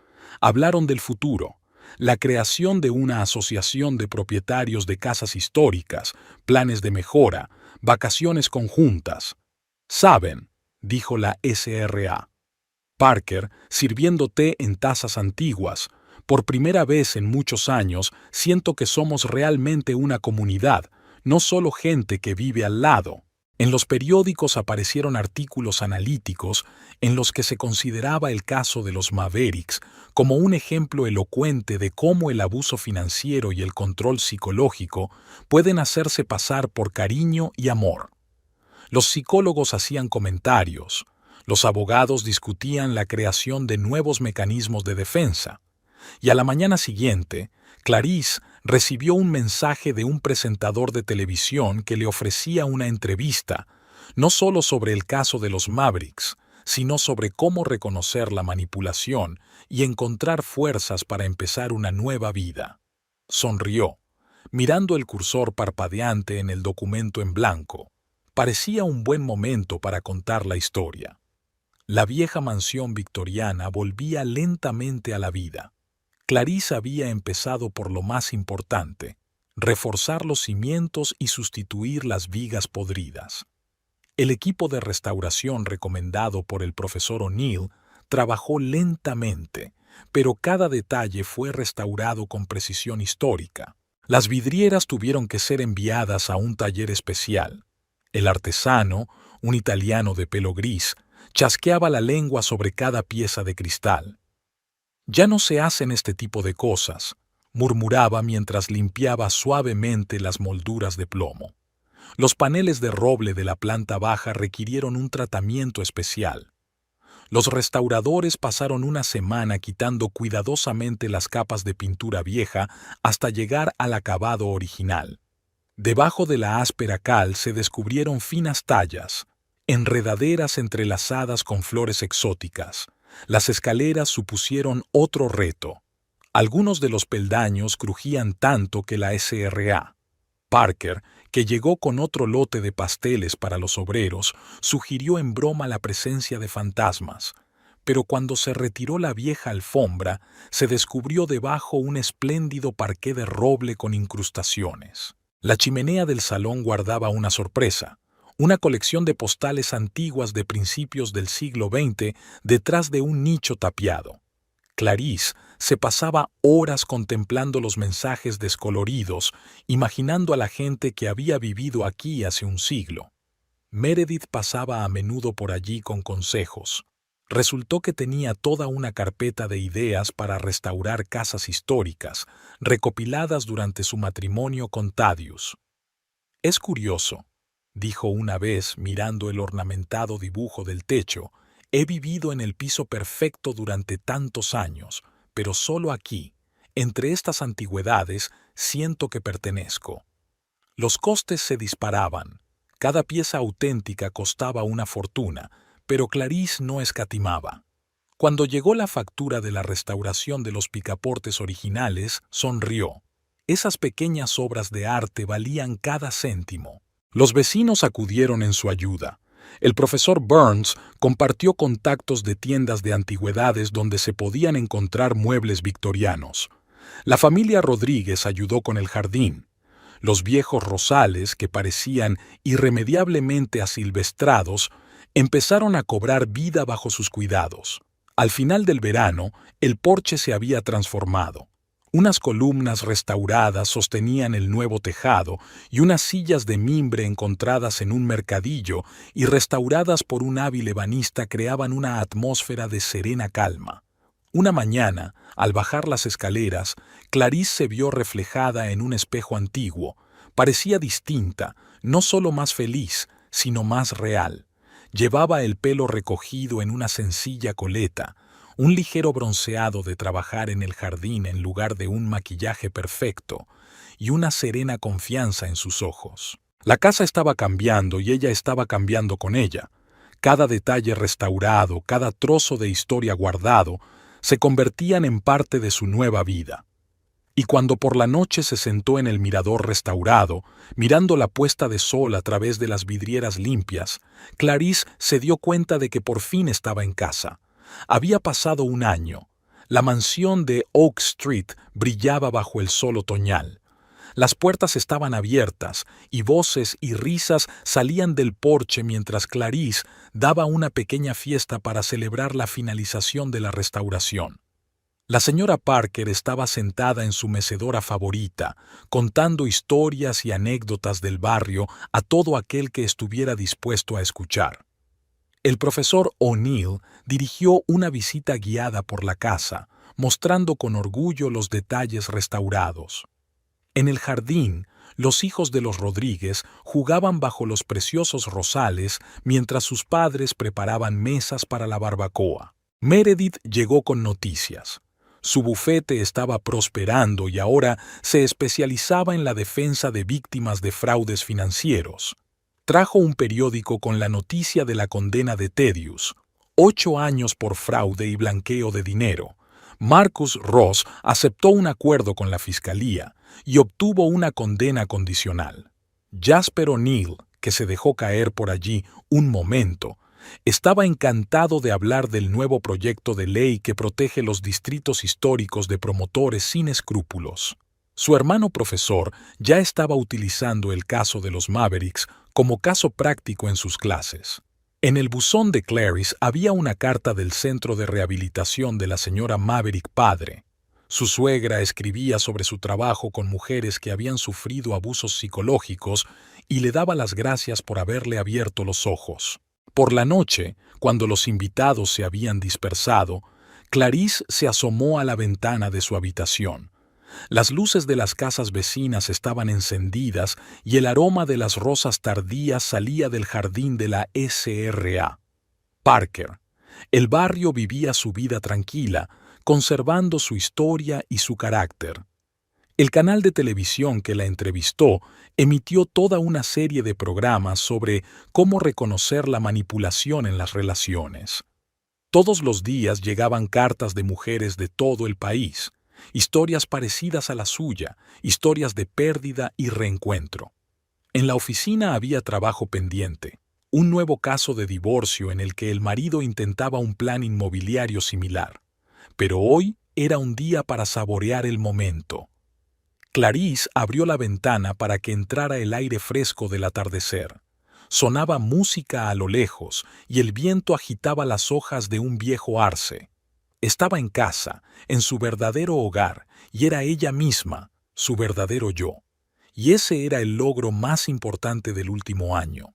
Hablaron del futuro, la creación de una asociación de propietarios de casas históricas, planes de mejora, vacaciones conjuntas. «Saben», dijo la SRA. Parker, sirviendo té en tazas antiguas, «por primera vez en muchos años siento que somos realmente una comunidad, no solo gente que vive al lado». En los periódicos aparecieron artículos analíticos en los que se consideraba el caso de los Mavericks como un ejemplo elocuente de cómo el abuso financiero y el control psicológico pueden hacerse pasar por cariño y amor. Los psicólogos hacían comentarios, los abogados discutían la creación de nuevos mecanismos de defensa, y a la mañana siguiente, Clarice recibió un mensaje de un presentador de televisión que le ofrecía una entrevista, no solo sobre el caso de los Mavericks, sino sobre cómo reconocer la manipulación y encontrar fuerzas para empezar una nueva vida. Sonrió, mirando el cursor parpadeante en el documento en blanco. Parecía un buen momento para contar la historia. La vieja mansión victoriana volvía lentamente a la vida. Clarice había empezado por lo más importante, reforzar los cimientos y sustituir las vigas podridas. El equipo de restauración recomendado por el profesor O'Neill trabajó lentamente, pero cada detalle fue restaurado con precisión histórica. Las vidrieras tuvieron que ser enviadas a un taller especial. El artesano, un italiano de pelo gris, chasqueaba la lengua sobre cada pieza de cristal. «Ya no se hacen este tipo de cosas», murmuraba mientras limpiaba suavemente las molduras de plomo. Los paneles de roble de la planta baja requirieron un tratamiento especial. Los restauradores pasaron una semana quitando cuidadosamente las capas de pintura vieja hasta llegar al acabado original. Debajo de la áspera cal se descubrieron finas tallas, enredaderas entrelazadas con flores exóticas. Las escaleras supusieron otro reto. Algunos de los peldaños crujían tanto que la SRA. Parker, que llegó con otro lote de pasteles para los obreros, sugirió en broma la presencia de fantasmas. Pero cuando se retiró la vieja alfombra, se descubrió debajo un espléndido parqué de roble con incrustaciones. La chimenea del salón guardaba una sorpresa. Una colección de postales antiguas de principios del siglo XX detrás de un nicho tapiado. Clarice se pasaba horas contemplando los mensajes descoloridos, imaginando a la gente que había vivido aquí hace un siglo. Meredith pasaba a menudo por allí con consejos. Resultó que tenía toda una carpeta de ideas para restaurar casas históricas, recopiladas durante su matrimonio con Thaddeus. «Es curioso», dijo una vez mirando el ornamentado dibujo del techo, «he vivido en el piso perfecto durante tantos años, pero solo aquí, entre estas antigüedades, siento que pertenezco». Los costes se disparaban. Cada pieza auténtica costaba una fortuna, pero Clarice no escatimaba. Cuando llegó la factura de la restauración de los picaportes originales, sonrió. Esas pequeñas obras de arte valían cada céntimo. Los vecinos acudieron en su ayuda. El profesor Burns compartió contactos de tiendas de antigüedades donde se podían encontrar muebles victorianos. La familia Rodríguez ayudó con el jardín. Los viejos rosales, que parecían irremediablemente asilvestrados, empezaron a cobrar vida bajo sus cuidados. Al final del verano, el porche se había transformado. Unas columnas restauradas sostenían el nuevo tejado y unas sillas de mimbre encontradas en un mercadillo y restauradas por un hábil ebanista creaban una atmósfera de serena calma. Una mañana, al bajar las escaleras, Clarice se vio reflejada en un espejo antiguo. Parecía distinta, no solo más feliz, sino más real. Llevaba el pelo recogido en una sencilla coleta, un ligero bronceado de trabajar en el jardín en lugar de un maquillaje perfecto, y una serena confianza en sus ojos. La casa estaba cambiando y ella estaba cambiando con ella. Cada detalle restaurado, cada trozo de historia guardado, se convertían en parte de su nueva vida. Y cuando por la noche se sentó en el mirador restaurado, mirando la puesta de sol a través de las vidrieras limpias, Clarice se dio cuenta de que por fin estaba en casa. Había pasado un año. La mansión de Oak Street brillaba bajo el sol otoñal. Las puertas estaban abiertas y voces y risas salían del porche mientras Clarice daba una pequeña fiesta para celebrar la finalización de la restauración. La señora Parker estaba sentada en su mecedora favorita, contando historias y anécdotas del barrio a todo aquel que estuviera dispuesto a escuchar. El profesor O'Neill dirigió una visita guiada por la casa, mostrando con orgullo los detalles restaurados. En el jardín, los hijos de los Rodríguez jugaban bajo los preciosos rosales mientras sus padres preparaban mesas para la barbacoa. Meredith llegó con noticias. Su bufete estaba prosperando y ahora se especializaba en la defensa de víctimas de fraudes financieros. Trajo un periódico con la noticia de la condena de Thaddeus, 8 años por fraude y blanqueo de dinero. Marcus Ross aceptó un acuerdo con la fiscalía y obtuvo una condena condicional. Jasper O'Neill, que se dejó caer por allí un momento, estaba encantado de hablar del nuevo proyecto de ley que protege los distritos históricos de promotores sin escrúpulos. Su hermano profesor ya estaba utilizando el caso de los Mavericks como caso práctico en sus clases. En el buzón de Clarice había una carta del centro de rehabilitación de la señora Maverick padre. Su suegra escribía sobre su trabajo con mujeres que habían sufrido abusos psicológicos y le daba las gracias por haberle abierto los ojos. Por la noche, cuando los invitados se habían dispersado, Clarice se asomó a la ventana de su habitación. Las luces de las casas vecinas estaban encendidas y el aroma de las rosas tardías salía del jardín de la SRA. Parker. El barrio vivía su vida tranquila, conservando su historia y su carácter. El canal de televisión que la entrevistó emitió toda una serie de programas sobre cómo reconocer la manipulación en las relaciones. Todos los días llegaban cartas de mujeres de todo el país, historias parecidas a la suya, historias de pérdida y reencuentro. En la oficina había trabajo pendiente, un nuevo caso de divorcio en el que el marido intentaba un plan inmobiliario similar. Pero hoy era un día para saborear el momento. Clarice abrió la ventana para que entrara el aire fresco del atardecer. Sonaba música a lo lejos y el viento agitaba las hojas de un viejo arce. Estaba en casa, en su verdadero hogar, y era ella misma, su verdadero yo. Y ese era el logro más importante del último año.